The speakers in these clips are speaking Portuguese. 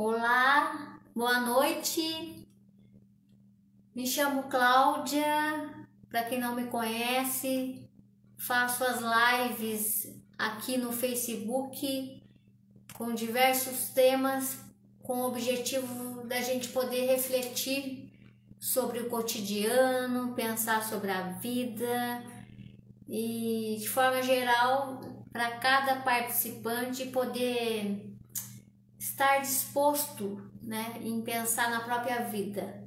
Olá, boa noite. Me chamo Cláudia. Para quem não me conhece, faço as lives aqui no Facebook com diversos temas, com o objetivo da gente poder refletir sobre o cotidiano, pensar sobre a vida e, de forma geral, para cada participante poder estar disposto, em pensar na própria vida.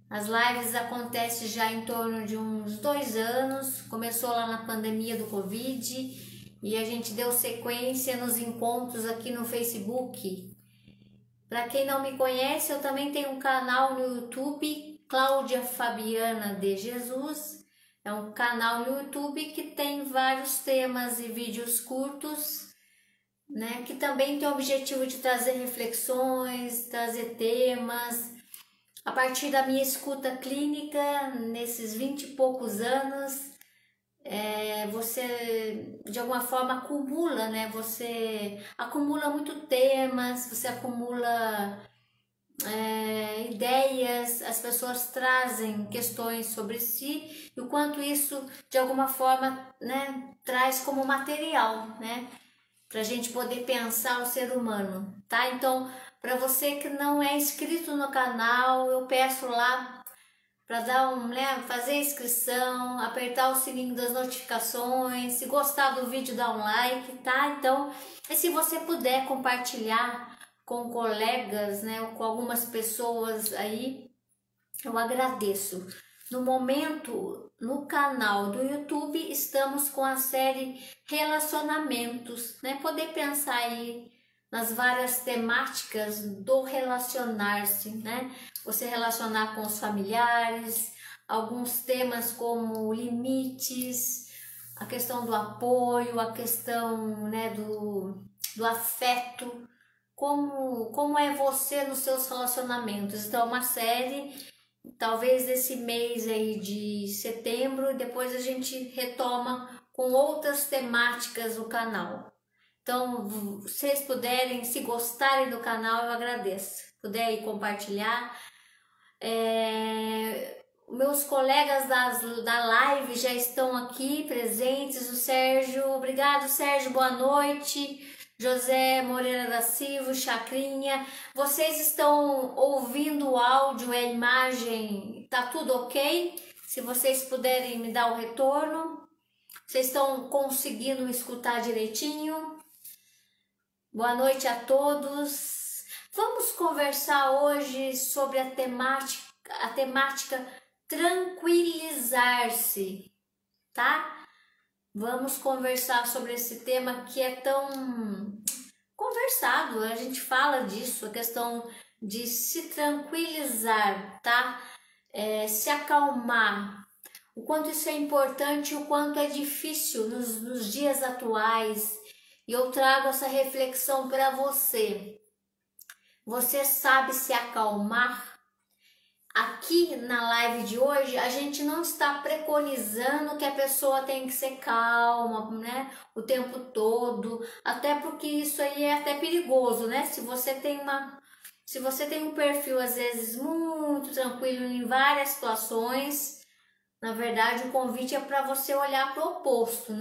As lives acontecem já em torno de uns 2 anos, começou lá na pandemia do Covid e a gente deu sequência nos encontros aqui no Facebook. Para quem não me conhece, eu também tenho um canal no YouTube, Cláudia Fabiana de Jesus. É um canal no YouTube que tem vários temas e vídeos curtos, que também tem o objetivo de trazer reflexões, trazer temas. A partir da minha escuta clínica, nesses 20 e poucos anos, você de alguma forma acumula, Você acumula muito temas, você acumula ideias, as pessoas trazem questões sobre si e o quanto isso de alguma forma, traz como material, para a gente poder pensar o ser humano, tá? Então, para você que não é inscrito no canal, eu peço lá para dar fazer a inscrição, apertar o sininho das notificações, se gostar do vídeo, dá um like, tá? Então, e se você puder compartilhar com colegas, ou com algumas pessoas aí, eu agradeço. No momento, no canal do YouTube, estamos com a série Relacionamentos, Poder pensar aí nas várias temáticas do relacionar-se, Você relacionar com os familiares, alguns temas como limites, a questão do apoio, a questão, do afeto, como é você nos seus relacionamentos. Então, é uma série, talvez esse mês aí de setembro, e depois a gente retoma com outras temáticas no canal. Então, vocês puderem, se gostarem do canal, eu agradeço. Puderem compartilhar. Meus colegas da live já estão aqui presentes. O Sérgio, obrigado Sérgio, boa noite. José Moreira da Silva, Chacrinha, vocês estão ouvindo o áudio e a imagem? Tá tudo ok? Se vocês puderem me dar o retorno, vocês estão conseguindo me escutar direitinho? Boa noite a todos. Vamos conversar hoje sobre a temática tranquilizar-se, tá? Vamos conversar sobre esse tema que é tão conversado, a gente fala disso, a questão de se tranquilizar, tá? Se acalmar. O quanto isso é importante, o quanto é difícil nos dias atuais. E eu trago essa reflexão para você. Você sabe se acalmar? Aqui na live de hoje, a gente não está preconizando que a pessoa tem que ser calma, o tempo todo, até porque isso aí é até perigoso, Se você tem um perfil às vezes muito tranquilo em várias situações, na verdade o convite é para você olhar para o oposto,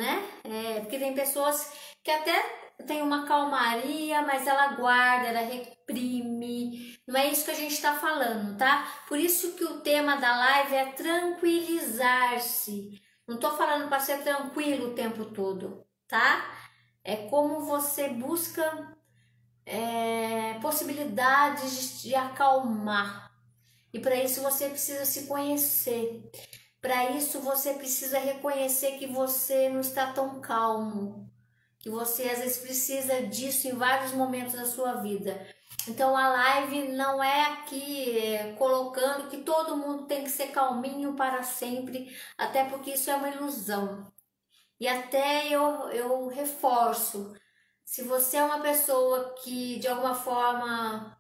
porque tem pessoas que até tem uma calmaria, mas ela guarda, ela reprime. Não é isso que a gente está falando, tá? Por isso que o tema da live é tranquilizar-se. Não tô falando para ser tranquilo o tempo todo, tá? É como você busca possibilidades de acalmar. E para isso você precisa se conhecer. Para isso você precisa reconhecer que você não está tão calmo, que você às vezes precisa disso em vários momentos da sua vida. Então a live não é aqui colocando que todo mundo tem que ser calminho para sempre, até porque isso é uma ilusão. E até eu reforço, se você é uma pessoa que de alguma forma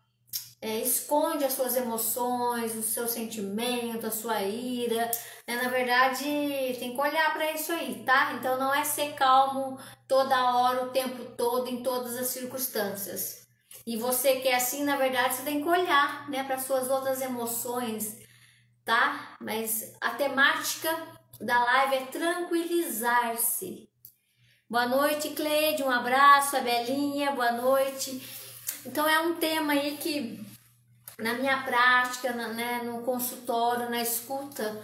esconde as suas emoções, o seu sentimento, a sua ira, na verdade tem que olhar para isso aí, tá? Então não é ser calmo toda hora, o tempo todo, em todas as circunstâncias. E você que é assim, na verdade, você tem que olhar, né, para suas outras emoções, tá? Mas a temática da live é tranquilizar-se. Boa noite, Cleide, um abraço, a Belinha, boa noite. Então é um tema aí que na minha prática, né, no consultório, na escuta,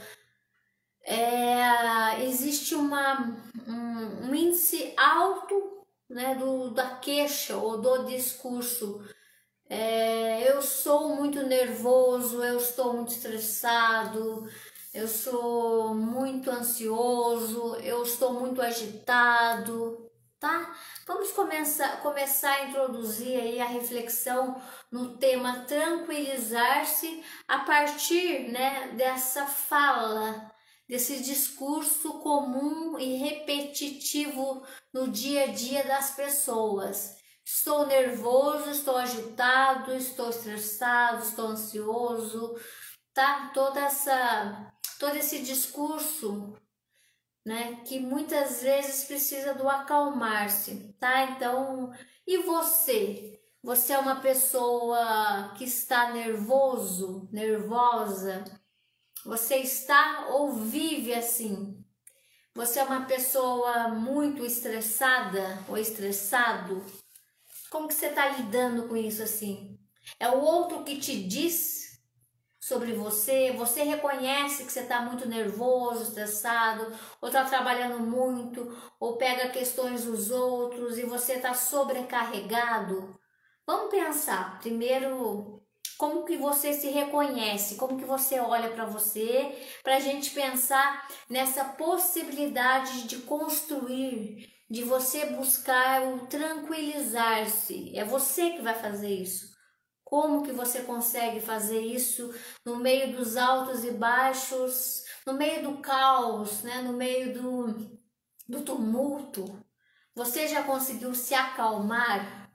existe um índice alto, né, da queixa ou do discurso. Eu sou muito nervoso, eu estou muito estressado, eu sou muito ansioso, eu estou muito agitado, tá? Vamos começar a introduzir aí a reflexão no tema tranquilizar-se a partir, né, dessa fala, desse discurso comum e repetitivo no dia a dia das pessoas. Estou nervoso, estou agitado, estou estressado, estou ansioso, tá? Todo esse discurso, né, que muitas vezes precisa do acalmar-se, tá? Então, e você? Você é uma pessoa que está nervoso, nervosa? Você está ou vive assim? Você é uma pessoa muito estressada ou estressado? Como que você está lidando com isso assim? É o outro que te diz sobre você? Você reconhece que você está muito nervoso, estressado, ou está trabalhando muito, ou pega questões dos outros e você está sobrecarregado? Vamos pensar primeiro como que você se reconhece, como que você olha para você, para a gente pensar nessa possibilidade de construir, de você buscar o tranquilizar-se. É você que vai fazer isso. Como que você consegue fazer isso no meio dos altos e baixos, no meio do caos, né? No meio do tumulto? Você já conseguiu se acalmar,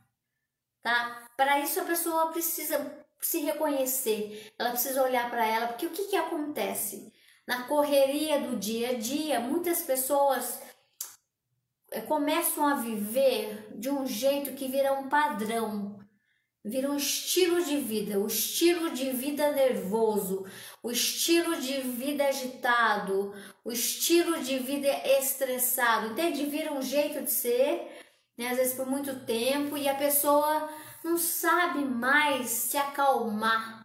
tá? Para isso a pessoa precisa se reconhecer, ela precisa olhar para ela, porque o que acontece? Na correria do dia a dia, muitas pessoas começam a viver de um jeito que vira um padrão, vira um estilo de vida, o estilo de vida nervoso, o estilo de vida agitado, o estilo de vida estressado, entende? Vira um jeito de ser, né? Às vezes por muito tempo, e a pessoa não sabe mais se acalmar.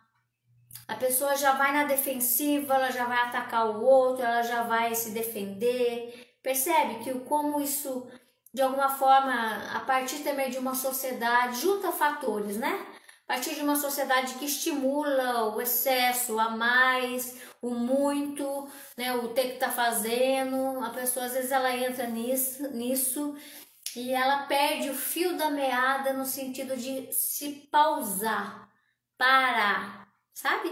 A pessoa já vai na defensiva, ela já vai atacar o outro, ela já vai se defender. Percebe que como isso, de alguma forma, a partir também de uma sociedade, junta fatores, né? A partir de uma sociedade que estimula o excesso, a mais, o muito, né? O ter que estar fazendo. A pessoa, às vezes, ela entra nisso e ela perde o fio da meada no sentido de se pausar, parar, sabe?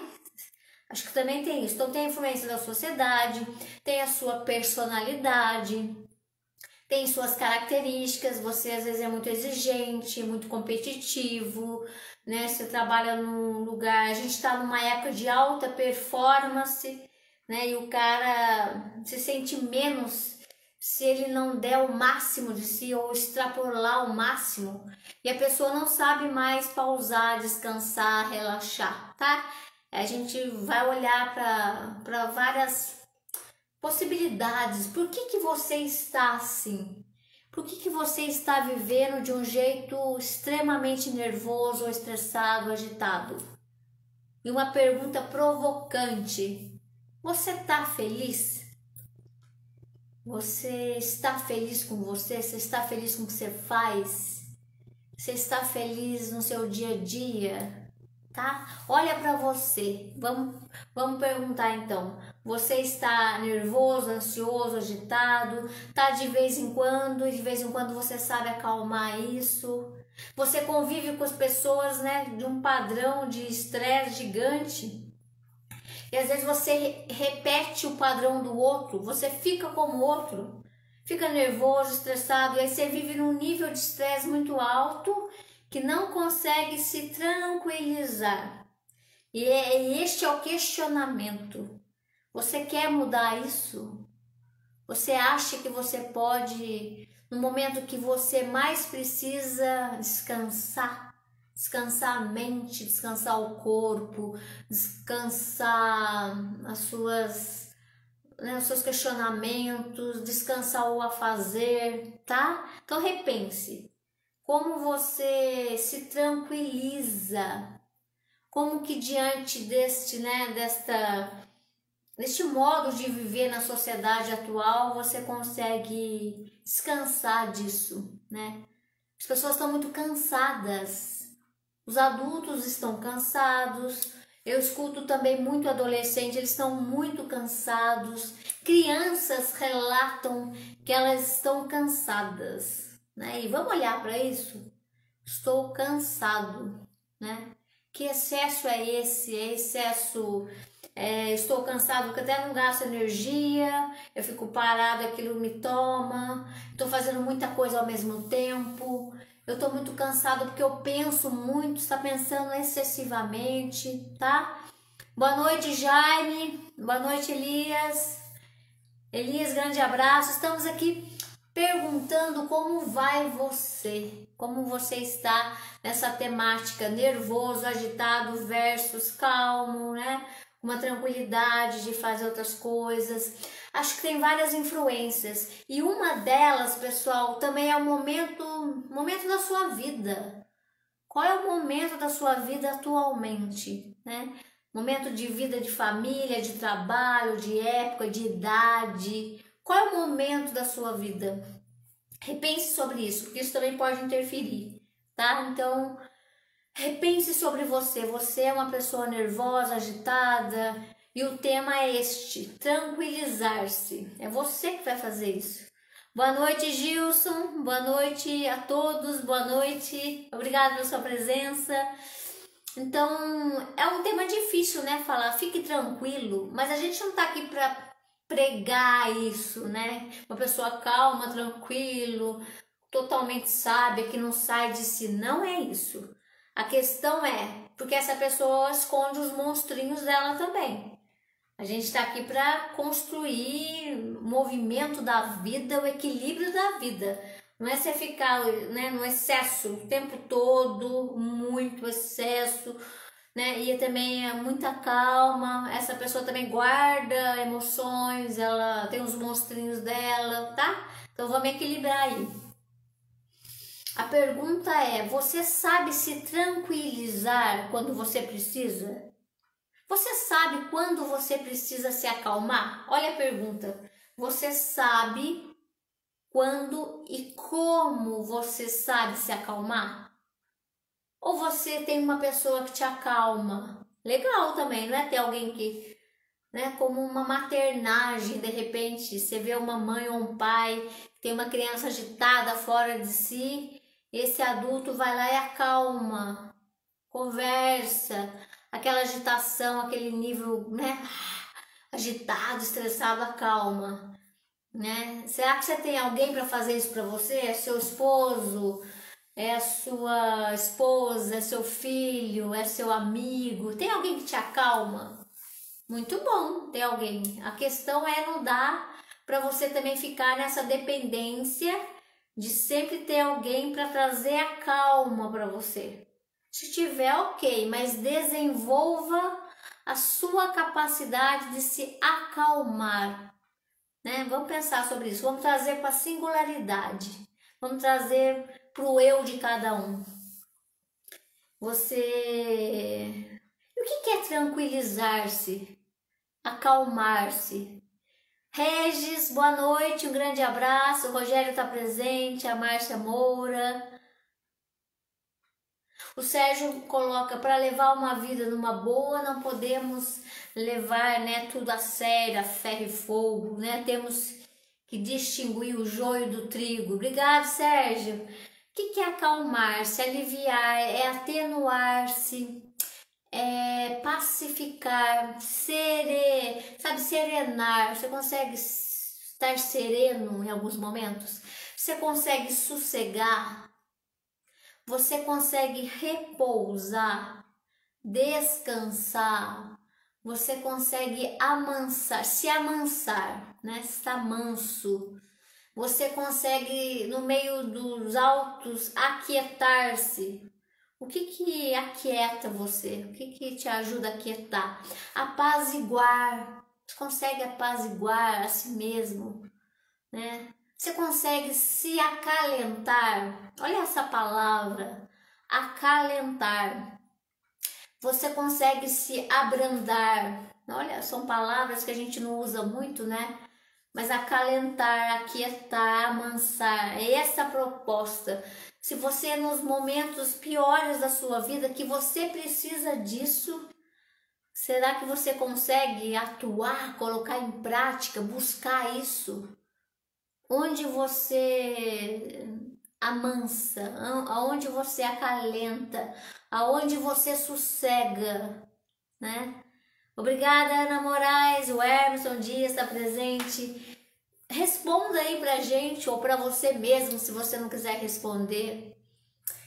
Acho que também tem isso. Então tem a influência da sociedade, tem a sua personalidade, tem suas características. Você às vezes é muito exigente, muito competitivo, né? Você trabalha num lugar, a gente está numa época de alta performance, né? E o cara se sente menos se ele não der o máximo de si ou extrapolar o máximo, e a pessoa não sabe mais pausar, descansar, relaxar, tá? A gente vai olhar para várias possibilidades. Por que você está assim? Por que você está vivendo de um jeito extremamente nervoso, ou estressado, agitado? E uma pergunta provocante: você está feliz? Você está feliz com você? Você está feliz com o que você faz? Você está feliz no seu dia a dia? Tá? Olha para você. Vamos perguntar então. Você está nervoso, ansioso, agitado? Tá de vez em quando? E de vez em quando você sabe acalmar isso? Você convive com as pessoas, né, de um padrão de estresse gigante? E às vezes você repete o padrão do outro, você fica como o outro, fica nervoso, estressado, e aí você vive num nível de estresse muito alto que não consegue se tranquilizar. E este é o questionamento. Você quer mudar isso? Você acha que você pode, no momento que você mais precisa descansar, descansar a mente, descansar o corpo, descansar as suas, né, os seus questionamentos, descansar o afazer, tá? Então repense como você se tranquiliza, como que diante deste modo de viver na sociedade atual você consegue descansar disso, né? As pessoas estão muito cansadas. Os adultos estão cansados, eu escuto também muito adolescente, eles estão muito cansados. Crianças relatam que elas estão cansadas, né? E vamos olhar para isso? Estou cansado, né? Que excesso é esse? É excesso, estou cansado porque até não gasto energia, eu fico parado, aquilo me toma, estou fazendo muita coisa ao mesmo tempo. Eu tô muito cansado porque eu penso muito, está pensando excessivamente, tá? Boa noite, Jaime. Boa noite, Elias. Elias, grande abraço. Estamos aqui perguntando como vai você, como você está nessa temática nervoso, agitado versus calmo, né? Uma tranquilidade de fazer outras coisas. Acho que tem várias influências e uma delas, pessoal, também é o momento da sua vida. Qual é o momento da sua vida atualmente, né? Momento de vida, de família, de trabalho, de época, de idade. Qual é o momento da sua vida? Repense sobre isso, porque isso também pode interferir, tá? Então, repense sobre você. Você é uma pessoa nervosa, agitada, e o tema é este: tranquilizar-se. É você que vai fazer isso. Boa noite, Gilson. Boa noite a todos. Boa noite. Obrigada pela sua presença. Então, é um tema difícil, né? Falar, fique tranquilo, mas a gente não tá aqui para pregar isso, né? Uma pessoa calma, tranquilo, totalmente sábia, que não sai de si. Não é isso. A questão é, porque essa pessoa esconde os monstrinhos dela também. A gente está aqui para construir o movimento da vida, o equilíbrio da vida. Não é você ficar, né, no excesso o tempo todo, muito excesso, né? E também é muita calma. Essa pessoa também guarda emoções, ela tem os monstrinhos dela, tá? Então vamos equilibrar aí. A pergunta é: você sabe se tranquilizar quando você precisa? Você sabe quando você precisa se acalmar? Olha a pergunta. Você sabe quando e como você sabe se acalmar? Ou você tem uma pessoa que te acalma? Legal também, não é? Ter alguém que, né, como uma maternagem, de repente, você vê uma mãe ou um pai, tem uma criança agitada fora de si, esse adulto vai lá e acalma, conversa, aquela agitação, aquele nível, né, agitado, estressado, acalma, né? Será que você tem alguém para fazer isso para você? É seu esposo? É a sua esposa? É seu filho? É seu amigo? Tem alguém que te acalma? Muito bom ter alguém. A questão é não dar para você também ficar nessa dependência de sempre ter alguém para trazer a calma para você. Se tiver, ok, mas desenvolva a sua capacidade de se acalmar, né? Vamos pensar sobre isso, vamos trazer para a singularidade, vamos trazer para o eu de cada um. Você... E o que é tranquilizar-se? Acalmar-se. Regis, boa noite, um grande abraço. O Rogério está presente, a Márcia Moura. O Sérgio coloca: para levar uma vida numa boa, não podemos levar, né, tudo a sério, a ferro e fogo, né? Temos que distinguir o joio do trigo. Obrigado, Sérgio. O que é acalmar-se? Aliviar, é atenuar-se, é pacificar, sabe, serenar. Você consegue estar sereno em alguns momentos? Você consegue sossegar? Você consegue repousar, descansar, você consegue se amansar, né? Está manso. Você consegue, no meio dos altos, aquietar-se. O que que aquieta você? O que que te ajuda a aquietar? Apaziguar. Você consegue apaziguar a si mesmo, né? Você consegue se acalentar. Olha essa palavra, acalentar. Você consegue se abrandar. Olha, são palavras que a gente não usa muito, né? Mas acalentar, aquietar, amansar, é essa a proposta. Se você nos momentos piores da sua vida que você precisa disso, será que você consegue atuar, colocar em prática, buscar isso? Onde você amansa, aonde você acalenta, aonde você sossega, né? Obrigada, Ana Moraes, o Emerson Dias está presente. Responda aí pra gente ou pra você mesmo, se você não quiser responder.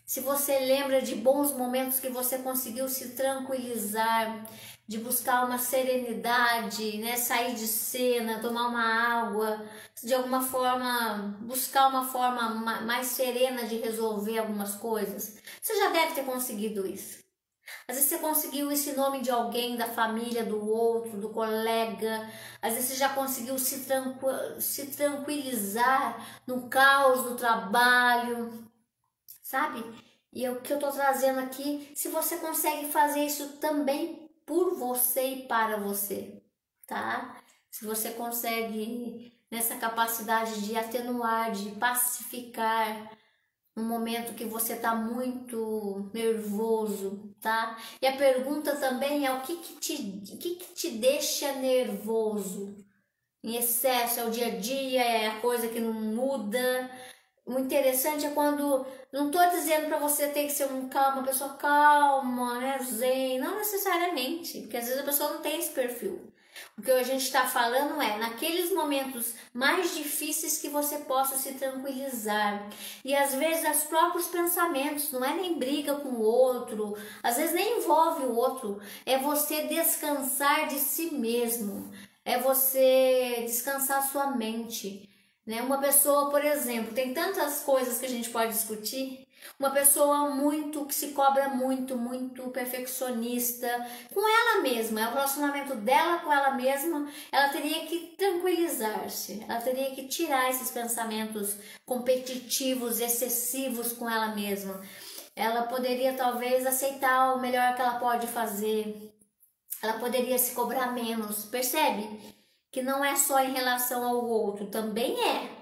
Se você lembra de bons momentos que você conseguiu se tranquilizar, de buscar uma serenidade, né? Sair de cena, tomar uma água, de alguma forma buscar uma forma mais serena de resolver algumas coisas. Você já deve ter conseguido isso. Às vezes você conseguiu isso em nome de alguém, da família, do outro, do colega. Às vezes você já conseguiu se tranquilizar no caos do trabalho, sabe? E o que eu tô trazendo aqui, se você consegue fazer isso também por você e para você, tá? Se você consegue nessa capacidade de atenuar, de pacificar, no momento que você está muito nervoso, tá? E a pergunta também é o que que te deixa nervoso? Em excesso, é o dia a dia, é a coisa que não muda. O interessante é quando, não estou dizendo para você ter que ser uma pessoa calma, né, zen, não necessariamente, porque às vezes a pessoa não tem esse perfil. O que a gente está falando é naqueles momentos mais difíceis que você possa se tranquilizar. E às vezes os próprios pensamentos, não é nem briga com o outro, às vezes nem envolve o outro, é você descansar de si mesmo, é você descansar sua mente. Né? Uma pessoa, por exemplo, tem tantas coisas que a gente pode discutir. Uma pessoa que se cobra muito perfeccionista com ela mesma, é o relacionamento dela com ela mesma, ela teria que tranquilizar-se, ela teria que tirar esses pensamentos competitivos, excessivos com ela mesma. Ela poderia talvez aceitar o melhor que ela pode fazer, ela poderia se cobrar menos, percebe? Que não é só em relação ao outro, também é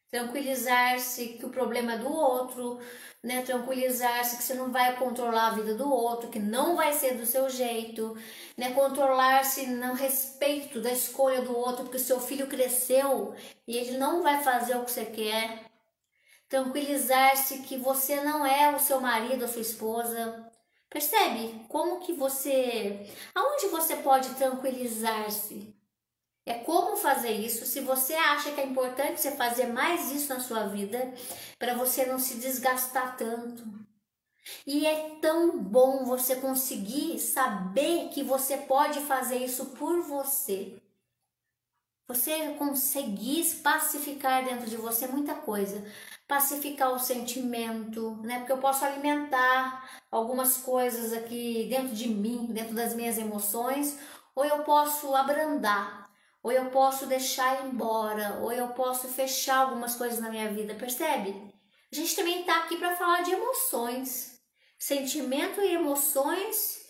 tranquilizar-se que o problema é do outro, né? Tranquilizar-se que você não vai controlar a vida do outro, que não vai ser do seu jeito, né? Controlar-se no respeito da escolha do outro, porque o seu filho cresceu e ele não vai fazer o que você quer. Tranquilizar-se que você não é o seu marido, a sua esposa. Percebe como que aonde você pode tranquilizar-se? É como fazer isso. Se você acha que é importante você fazer mais isso na sua vida, para você não se desgastar tanto. E é tão bom você conseguir saber que você pode fazer isso por você. Você conseguir pacificar dentro de você muita coisa. Pacificar o sentimento, né? Porque eu posso alimentar algumas coisas aqui dentro de mim, dentro das minhas emoções, ou eu posso abrandar, ou eu posso deixar ir embora, ou eu posso fechar algumas coisas na minha vida, percebe? A gente também está aqui para falar de emoções, sentimento e emoções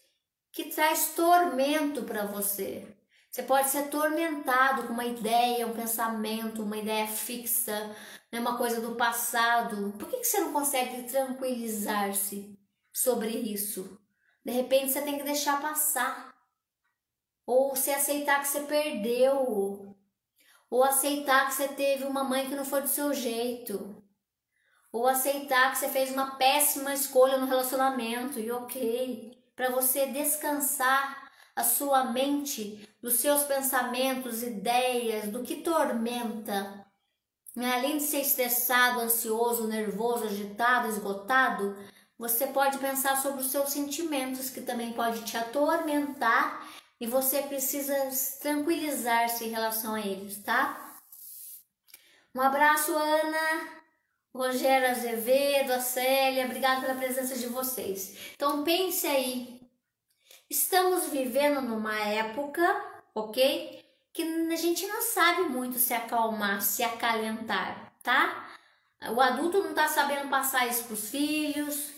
que traz tormento para você. Você pode ser atormentado com uma ideia, um pensamento, uma ideia fixa, né, uma coisa do passado. Por que você não consegue tranquilizar-se sobre isso? De repente você tem que deixar passar. Ou você aceitar que você perdeu. Ou aceitar que você teve uma mãe que não foi do seu jeito. Ou aceitar que você fez uma péssima escolha no relacionamento. E ok, para você descansar a sua mente dos seus pensamentos, ideias, do que tormenta. Além de ser estressado, ansioso, nervoso, agitado, esgotado, você pode pensar sobre os seus sentimentos, que também pode te atormentar e você precisa tranquilizar-se em relação a eles, tá? Um abraço, Ana. Rogério Azevedo, a Célia, obrigada pela presença de vocês. Então pense aí, estamos vivendo numa época, ok? Que a gente não sabe muito se acalmar, se acalentar, tá? O adulto não está sabendo passar isso para os filhos,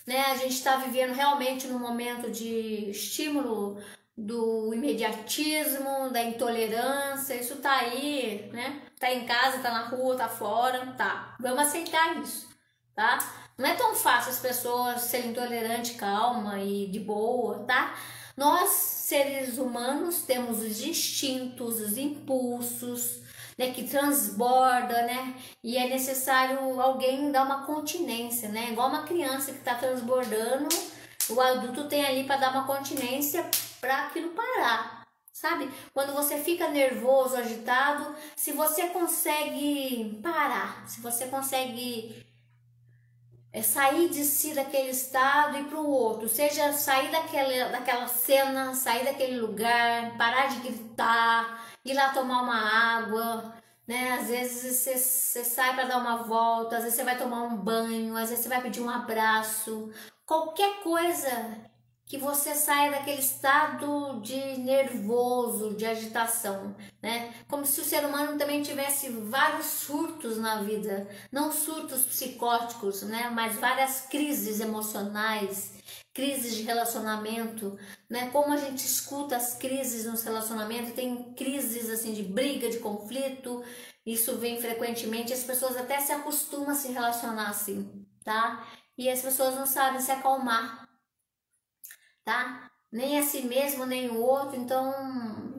né? A gente está vivendo realmente num momento de estímulo do imediatismo, da intolerância, isso tá aí, né? Tá em casa, tá na rua, tá fora, tá. Vamos aceitar isso, tá? Não é tão fácil as pessoas serem intolerantes, calma e de boa, tá? Nós, seres humanos, temos os instintos, os impulsos, né, que transborda, né? E é necessário alguém dar uma continência, né? Igual uma criança que está transbordando, o adulto tem ali para dar uma continência para aquilo parar, sabe? Quando você fica nervoso, agitado, se você consegue parar, se você consegue sair de si daquele estado e para o outro, seja sair daquela cena, sair daquele lugar, parar de gritar, ir lá tomar uma água, né? Às vezes você sai para dar uma volta, às vezes você vai tomar um banho, às vezes você vai pedir um abraço, qualquer coisa que você saia daquele estado de nervoso, de agitação, né? Como se o ser humano também tivesse vários surtos na vida, não surtos psicóticos, né? Mas várias crises emocionais, crises de relacionamento, né? Como a gente escuta as crises nos relacionamentos, tem crises assim de briga, de conflito, isso vem frequentemente, as pessoas até se acostumam a se relacionar assim, tá? E as pessoas não sabem se acalmar, tá? Nem a si mesmo, nem o outro, então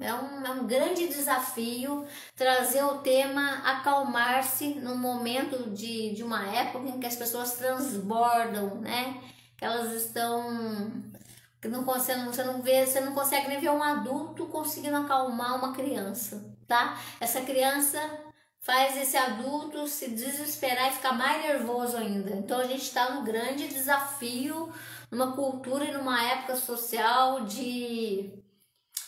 é um grande desafio trazer o tema acalmar-se no momento de uma época em que as pessoas transbordam, né? Que elas estão, que não consegue, você não consegue nem ver um adulto conseguindo acalmar uma criança, tá? Essa criança faz esse adulto se desesperar e ficar mais nervoso ainda. Então a gente está no grande desafio, numa cultura e numa época social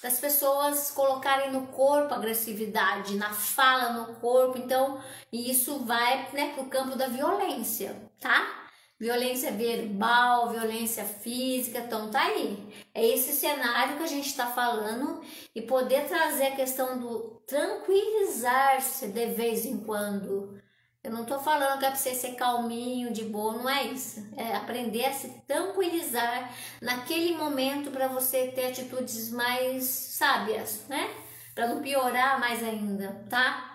das pessoas colocarem no corpo agressividade, na fala no corpo. Então isso vai, né, para o campo da violência, tá? Violência verbal, violência física, então tá aí. É esse cenário que a gente está falando e poder trazer a questão do tranquilizar-se de vez em quando. Eu não tô falando que é pra você ser calminho, de boa, não é isso. É aprender a se tranquilizar naquele momento para você ter atitudes mais sábias, né? Para não piorar mais ainda, tá?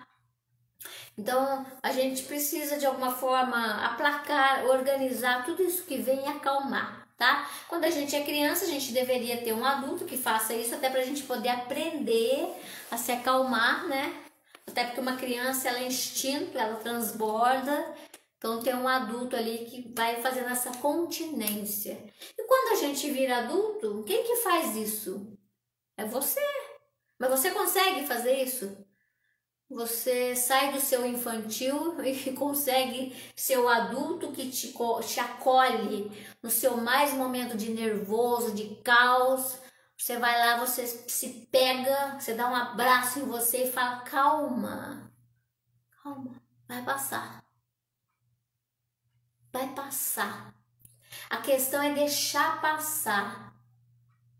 Então, a gente precisa de alguma forma aplacar, organizar tudo isso que vem e acalmar, tá? Quando a gente é criança, a gente deveria ter um adulto que faça isso até pra gente poder aprender a se acalmar, né? Até porque uma criança, ela é instinto, ela transborda, então tem um adulto ali que vai fazendo essa continência. E quando a gente vira adulto, quem que faz isso? É você. Mas você consegue fazer isso? Você sai do seu infantil e consegue ser o adulto que te acolhe no seu mais momento de nervoso, de caos. Você vai lá, você se pega, você dá um abraço em você e fala: calma, calma, vai passar. Vai passar. A questão é deixar passar.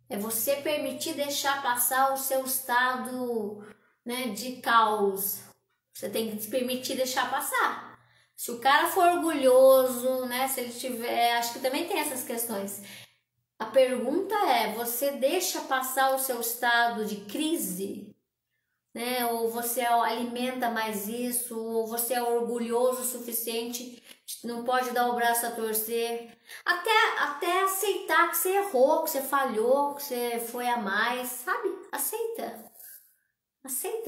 É você permitir deixar passar o seu estado, né, de caos. Você tem que se permitir deixar passar. Se o cara for orgulhoso, né, se ele tiver, acho que também tem essas questões. A pergunta é, você deixa passar o seu estado de crise, né? Ou você alimenta mais isso, ou você é orgulhoso o suficiente, não pode dar o braço a torcer, até aceitar que você errou, que você falhou, que você foi a mais, sabe? Aceita,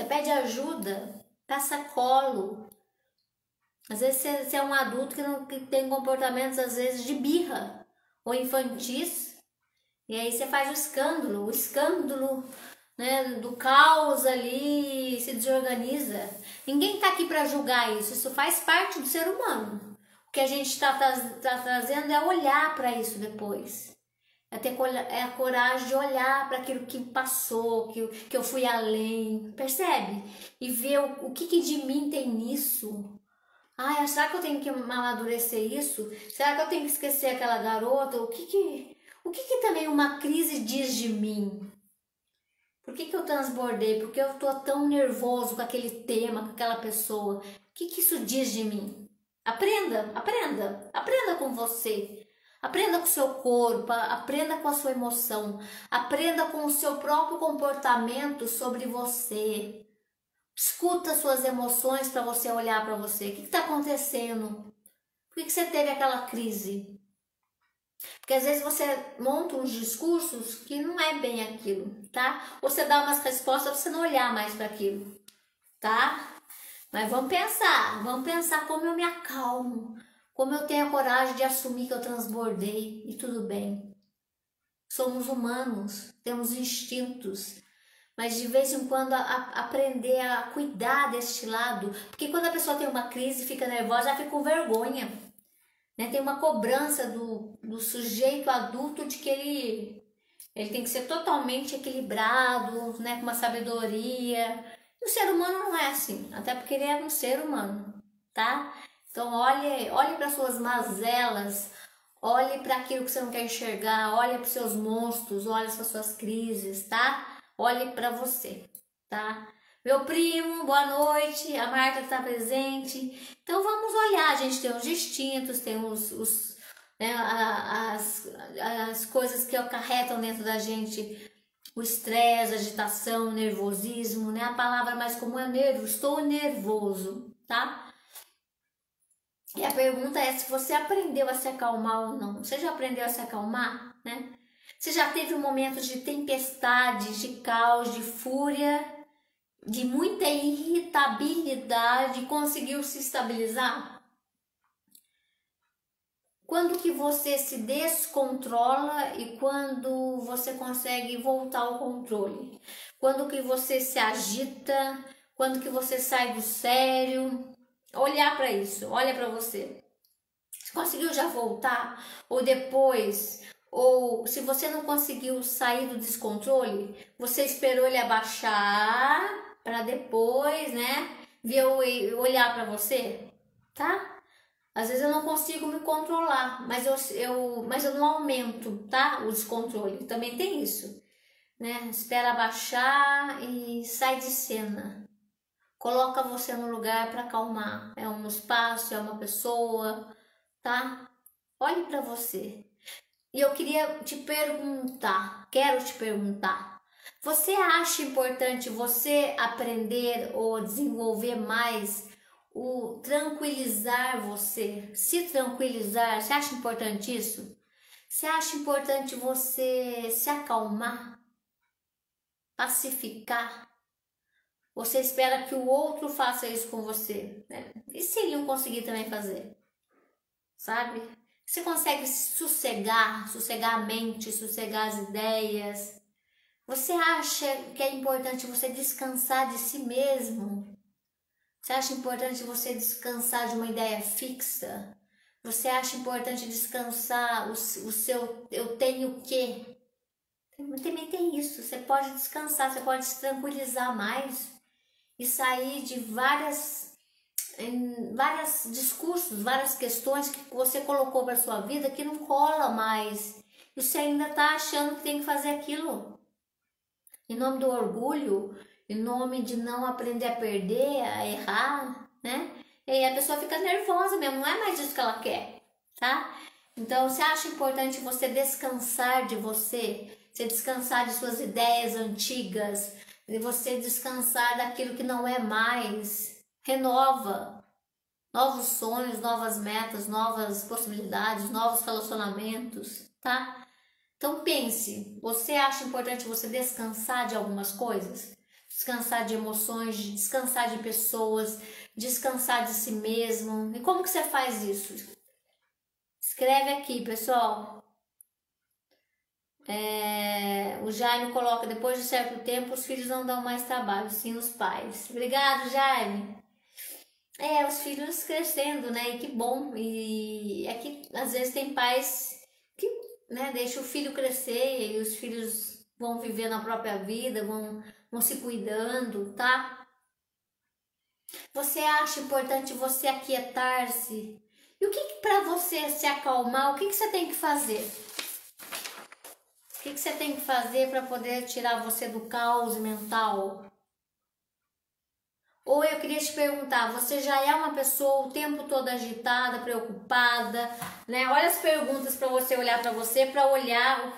pede ajuda, peça colo. Às vezes você é um adulto que tem comportamentos às vezes de birra ou infantis, e aí você faz o escândalo, né, do caos ali, se desorganiza. Ninguém está aqui para julgar isso faz parte do ser humano. O que a gente está trazendo é olhar para isso depois. É a coragem de olhar para aquilo que passou, que eu fui além, percebe? E ver o que de mim tem nisso. Ai, será que eu tenho que amadurecer isso? Será que eu tenho que esquecer aquela garota? O que também uma crise diz de mim? Por que eu transbordei? Por que eu tô tão nervoso com aquele tema, com aquela pessoa? O que isso diz de mim? Aprenda com você. Aprenda com o seu corpo, aprenda com a sua emoção, aprenda com o seu próprio comportamento sobre você. Escuta suas emoções para você olhar para você. O que está acontecendo? Por que você teve aquela crise? Porque às vezes você monta uns discursos que não é bem aquilo, tá? Ou você dá umas respostas para você não olhar mais para aquilo, tá? Mas vamos pensar como eu me acalmo, como eu tenho a coragem de assumir que eu transbordei e tudo bem. Somos humanos, temos instintos, mas de vez em quando aprender a cuidar deste lado, porque quando a pessoa tem uma crise, fica nervosa, ela fica com vergonha, né? Tem uma cobrança do sujeito adulto de que ele tem que ser totalmente equilibrado, né? Com uma sabedoria. E o ser humano não é assim, até porque ele é um ser humano, tá? Então olhe para suas mazelas, olhe para aquilo que você não quer enxergar, olhe para os seus monstros, olhe para suas crises, tá? Olhe para você, tá? Meu primo, boa noite, a Marta está presente. Então vamos olhar, a gente tem os instintos, tem né, as coisas que acarretam dentro da gente, o estresse, a agitação, o nervosismo, né? A palavra mais comum é nervo, estou nervoso, tá? E a pergunta é se você aprendeu a se acalmar ou não. Você já aprendeu a se acalmar, né? Você já teve momentos de tempestade, de caos, de fúria, de muita irritabilidade, conseguiu se estabilizar? Quando que você se descontrola e quando você consegue voltar ao controle? Quando que você se agita? Quando que você sai do sério? Olhar para isso, olha para você. Você conseguiu já voltar? Ou depois? Ou se você não conseguiu sair do descontrole, você esperou ele abaixar para depois, né? Olhar para você, tá? Às vezes eu não consigo me controlar, mas eu não aumento, tá? O descontrole. Também tem isso, né? Espera abaixar e sai de cena. Coloca você no lugar para acalmar. É um espaço, é uma pessoa, tá? Olhe para você. E eu quero te perguntar, você acha importante você aprender ou desenvolver mais o tranquilizar você, se tranquilizar? Você acha importante isso? Você acha importante você se acalmar, pacificar? Você espera que o outro faça isso com você, né? E se ele não conseguir também fazer? Sabe? Você consegue sossegar a mente, sossegar as ideias? Você acha que é importante você descansar de si mesmo? Você acha importante você descansar de uma ideia fixa? Você acha importante descansar o seu eu tenho que? Também tem isso. Você pode descansar, você pode se tranquilizar mais e sair de vários discursos, várias questões que você colocou para sua vida que não cola mais. E você ainda está achando que tem que fazer aquilo. Em nome do orgulho, em nome de não aprender a perder, a errar, né? E aí a pessoa fica nervosa mesmo, não é mais isso que ela quer, tá? Então, você acha importante você descansar de você descansar de suas ideias antigas, de você descansar daquilo que não é mais. Renova novos sonhos, novas metas, novas possibilidades, novos relacionamentos, tá? Então pense, você acha importante você descansar de algumas coisas? Descansar de emoções, descansar de pessoas, descansar de si mesmo. E como que você faz isso? Escreve aqui, pessoal. O Jaime coloca, depois de certo tempo, os filhos não dão mais trabalho, sim os pais. Obrigado, Jaime. Os filhos crescendo, né? E que bom. E é que às vezes tem pais que, né, deixam o filho crescer e os filhos vão viver na própria vida, vão se cuidando, tá? Você acha importante você aquietar-se? E o que para você se acalmar, o que você tem que fazer? O que você tem que fazer para poder tirar você do caos mental? Ou eu queria te perguntar, você já é uma pessoa o tempo todo agitada, preocupada, né? Olha as perguntas para você olhar para você, para olhar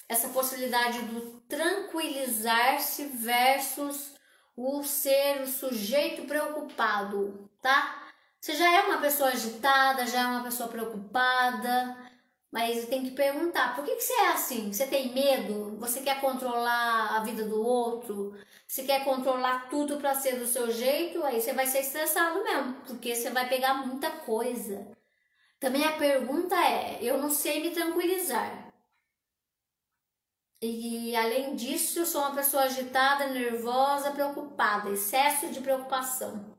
essa possibilidade do tranquilizar-se versus o ser o sujeito preocupado, tá? Você já é uma pessoa agitada, já é uma pessoa preocupada, mas tem que perguntar, por que você é assim? Você tem medo? Você quer controlar a vida do outro? Você quer controlar tudo para ser do seu jeito? Aí você vai ser estressado mesmo, porque você vai pegar muita coisa. Também a pergunta é, eu não sei me tranquilizar. E além disso, eu sou uma pessoa agitada, nervosa, preocupada, excesso de preocupação.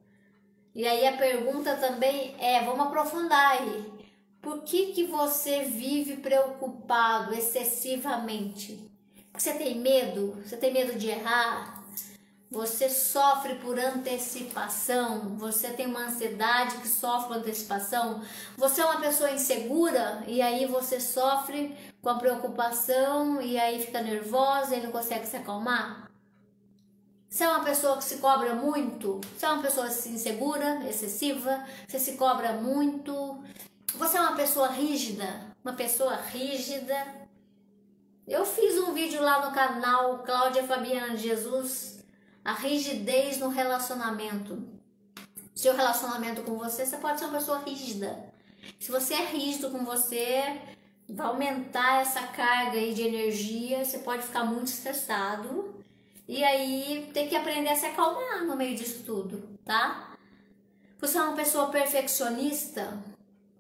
E aí a pergunta também é, vamos aprofundar aí. Por que você vive preocupado excessivamente? Você tem medo? Você tem medo de errar? Você sofre por antecipação? Você tem uma ansiedade que sofre por antecipação? Você é uma pessoa insegura e aí você sofre com a preocupação e aí fica nervosa e não consegue se acalmar? Você é uma pessoa que se cobra muito? Você é uma pessoa insegura, excessiva? Você se cobra muito? Você é uma pessoa rígida? Uma pessoa rígida? Eu fiz um vídeo lá no canal Cláudia Fabiana de Jesus, a rigidez no relacionamento. Seu relacionamento com você pode ser uma pessoa rígida. Se você é rígido com você, vai aumentar essa carga aí de energia, você pode ficar muito estressado. E aí tem que aprender a se acalmar no meio disso tudo, tá? Você é uma pessoa perfeccionista?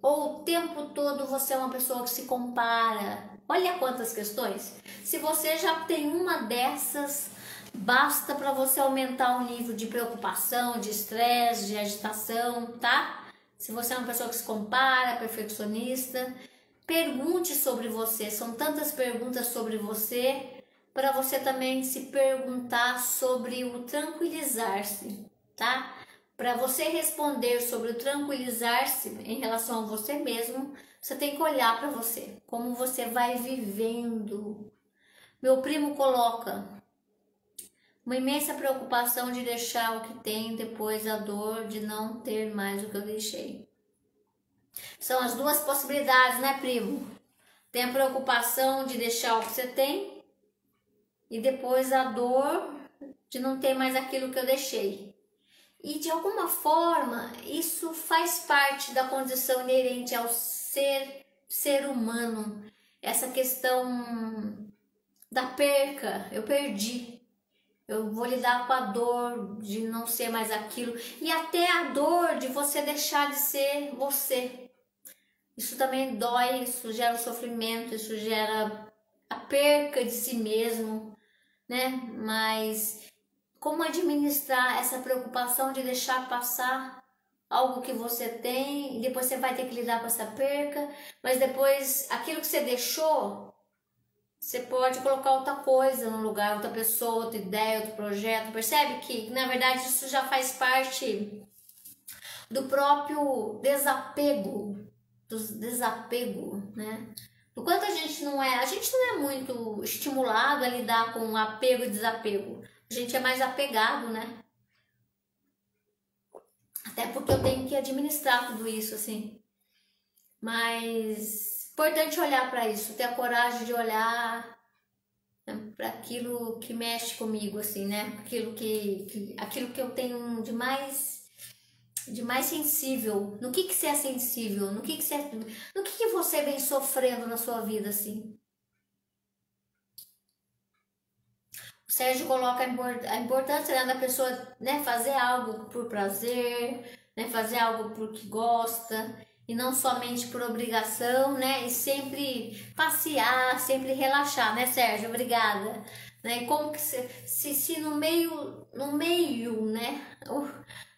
Ou o tempo todo você é uma pessoa que se compara? Olha quantas questões. Se você já tem uma dessas, basta para você aumentar o nível de preocupação, de estresse, de agitação, tá? Se você é uma pessoa que se compara, perfeccionista, pergunte sobre você. São tantas perguntas sobre você, para você também se perguntar sobre o tranquilizar-se, tá? Para você responder sobre o tranquilizar-se em relação a você mesmo, você tem que olhar para você, como você vai vivendo. Meu primo coloca uma imensa preocupação de deixar o que tem, depois a dor de não ter mais o que eu deixei. São as duas possibilidades, né, primo? Tem a preocupação de deixar o que você tem e depois a dor de não ter mais aquilo que eu deixei. E de alguma forma, isso faz parte da condição inerente ao ser humano. Essa questão da perca, eu perdi. Eu vou lidar com a dor de não ser mais aquilo. E até a dor de você deixar de ser você. Isso também dói, isso gera sofrimento, isso gera a perca de si mesmo, né? Mas como administrar essa preocupação de deixar passar algo que você tem, e depois você vai ter que lidar com essa perca, mas depois aquilo que você deixou, você pode colocar outra coisa no lugar, outra pessoa, outra ideia, outro projeto. Percebe que na verdade isso já faz parte do próprio desapego, né? Do quanto a gente não é muito estimulado a lidar com apego e desapego. A gente é mais apegado, né? Até porque eu tenho que administrar tudo isso, assim. Mas importante olhar para isso, ter a coragem de olhar, né, para aquilo que mexe comigo, assim, né? Aquilo que eu tenho de mais sensível. No que você é sensível? No que você vem sofrendo na sua vida, assim? O Sérgio coloca a importância, né, da pessoa, né, fazer algo por prazer, né, fazer algo porque gosta e não somente por obrigação, né, e sempre passear, sempre relaxar, né, Sérgio? Obrigada. Né? Como que se no meio, né,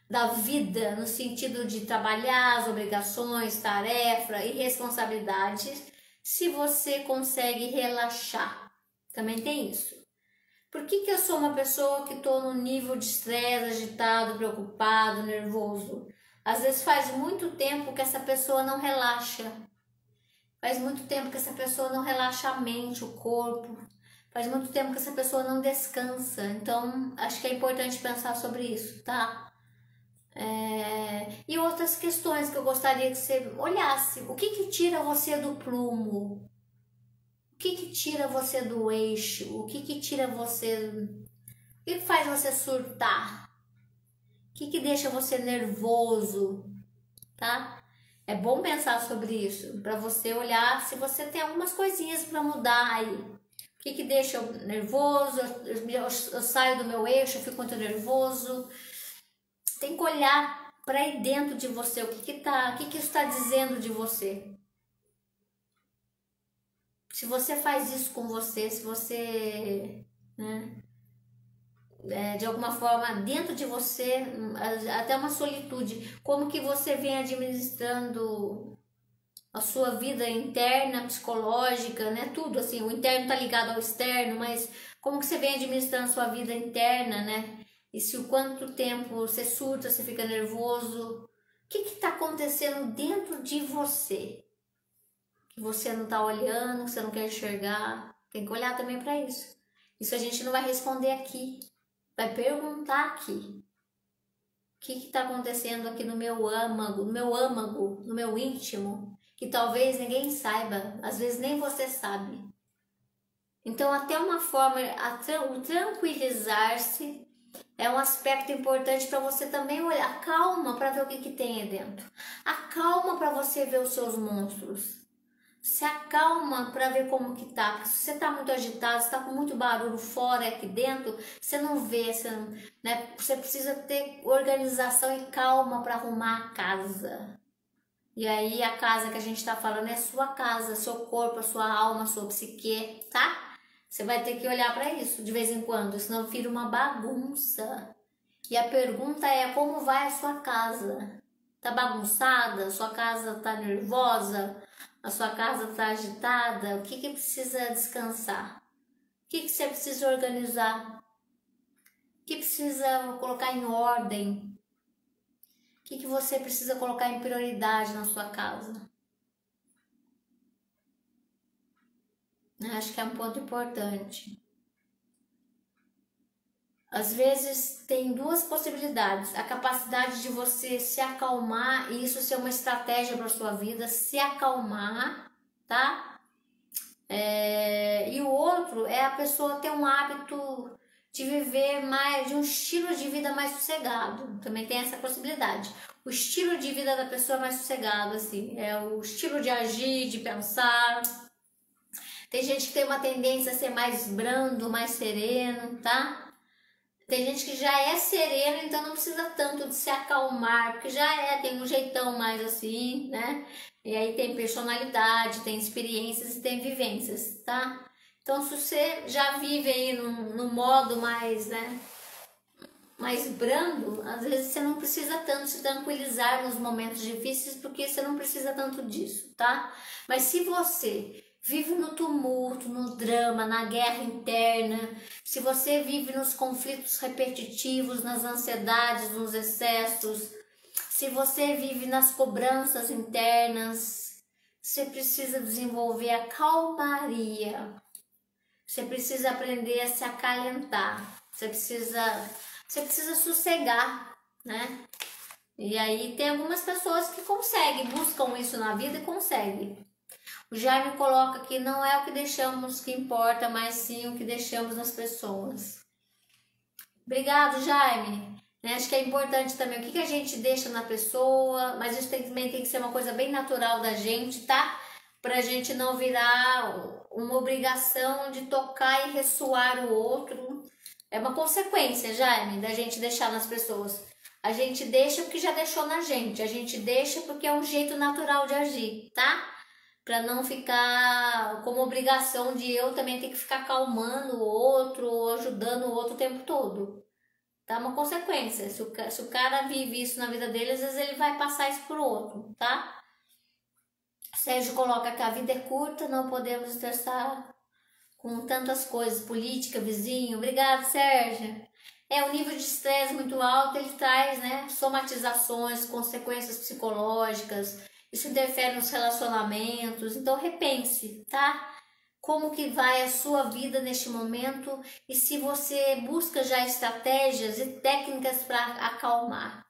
da vida, no sentido de trabalhar, as obrigações, tarefa e responsabilidades, se você consegue relaxar, também tem isso. Por que eu sou uma pessoa que estou no nível de estresse, agitado, preocupado, nervoso? Às vezes faz muito tempo que essa pessoa não relaxa. Faz muito tempo que essa pessoa não relaxa a mente, o corpo. Faz muito tempo que essa pessoa não descansa. Então, acho que é importante pensar sobre isso, tá? E outras questões que eu gostaria que você olhasse. O que tira você do prumo? O que tira você do eixo? O que tira você... O que faz você surtar? O que deixa você nervoso? Tá? É bom pensar sobre isso, para você olhar se você tem algumas coisinhas para mudar aí. O que deixa eu nervoso? Eu saio do meu eixo, eu fico muito nervoso. Tem que olhar para aí dentro de você, o que isso está dizendo de você. Se você faz isso com você, se você, né, de alguma forma, dentro de você, até uma solitude, como que você vem administrando a sua vida interna, psicológica, né, tudo assim, o interno tá ligado ao externo, mas como que você vem administrando a sua vida interna, né, e se o quanto tempo você surta, você fica nervoso, o que está acontecendo dentro de você? Que você não está olhando, que você não quer enxergar, tem que olhar também para isso. Isso a gente não vai responder aqui, vai perguntar aqui. O que está acontecendo aqui no meu âmago, no meu íntimo, que talvez ninguém saiba, às vezes nem você sabe. Então, até uma forma, o tranquilizar-se é um aspecto importante para você também olhar. Acalma para ver o que tem aí dentro. Acalma para você ver os seus monstros. Se acalma para ver como que tá. Se você tá muito agitado, se tá com muito barulho fora e aqui dentro, você não vê, né? Você precisa ter organização e calma para arrumar a casa. E aí a casa que a gente tá falando é sua casa, seu corpo, a sua alma, sua psique, tá? Você vai ter que olhar para isso de vez em quando, senão vira uma bagunça. E a pergunta é: como vai a sua casa? Tá bagunçada? Sua casa tá nervosa? A sua casa está agitada? O que precisa descansar? O que você precisa organizar? O que precisa colocar em ordem? O que você precisa colocar em prioridade na sua casa? Acho que é um ponto importante. Às vezes tem duas possibilidades: a capacidade de você se acalmar, e isso ser uma estratégia para sua vida, se acalmar, tá? E o outro é a pessoa ter um hábito de viver mais, de um estilo de vida mais sossegado. Também tem essa possibilidade. O estilo de vida da pessoa é mais sossegado, assim, é o estilo de agir, de pensar. Tem gente que tem uma tendência a ser mais brando, mais sereno, tá? Tem gente que já é sereno, então não precisa tanto de se acalmar, porque tem um jeitão mais assim, né? E aí tem personalidade, tem experiências e tem vivências, tá? Então, se você já vive aí num modo mais, né, mais brando, às vezes você não precisa tanto se tranquilizar nos momentos difíceis, porque você não precisa tanto disso, tá? Mas se você vive no tumulto, no drama, na guerra interna, se você vive nos conflitos repetitivos, nas ansiedades, nos excessos, se você vive nas cobranças internas, você precisa desenvolver a calmaria. Você precisa aprender a se acalentar. Você precisa sossegar, né? E aí tem algumas pessoas que conseguem, buscam isso na vida e conseguem. O Jaime coloca que não é o que deixamos que importa, mas sim o que deixamos nas pessoas. Obrigado, Jaime. Acho que é importante também o que a gente deixa na pessoa, mas isso também tem que ser uma coisa bem natural da gente, tá? Pra gente não virar uma obrigação de tocar e ressoar o outro. É uma consequência, Jaime, da gente deixar nas pessoas. A gente deixa porque já deixou na gente. A gente deixa porque é um jeito natural de agir, tá? Para não ficar como obrigação de eu também ter que ficar acalmando o outro ou ajudando o outro o tempo todo. Tá? Uma consequência. Se o cara vive isso na vida dele, às vezes ele vai passar isso pro outro, tá? Sérgio coloca que a vida é curta, não podemos estressar com tantas coisas, política, vizinho. Obrigada, Sérgio. O nível de estresse muito alto, ele traz, né, somatizações, consequências psicológicas, isso interfere nos relacionamentos, então repense, tá? Como que vai a sua vida neste momento e se você busca já estratégias e técnicas para acalmar,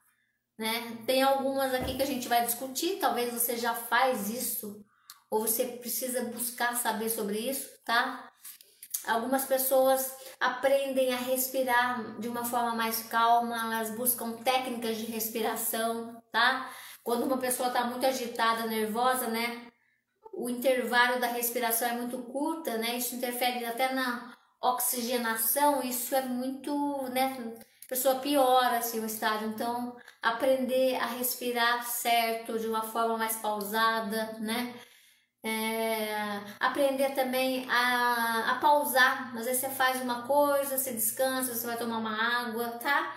né? Tem algumas aqui que a gente vai discutir, talvez você já faz isso, ou você precisa buscar saber sobre isso, tá? Algumas pessoas aprendem a respirar de uma forma mais calma, elas buscam técnicas de respiração, tá? Quando uma pessoa está muito agitada, nervosa, né? O intervalo da respiração é muito curta, né? Isso interfere até na oxigenação, isso é muito, né? A pessoa piora assim o estado. Então, aprender a respirar certo, de uma forma mais pausada, né? Aprender também a pausar. Às vezes você faz uma coisa, você descansa, você vai tomar uma água, tá?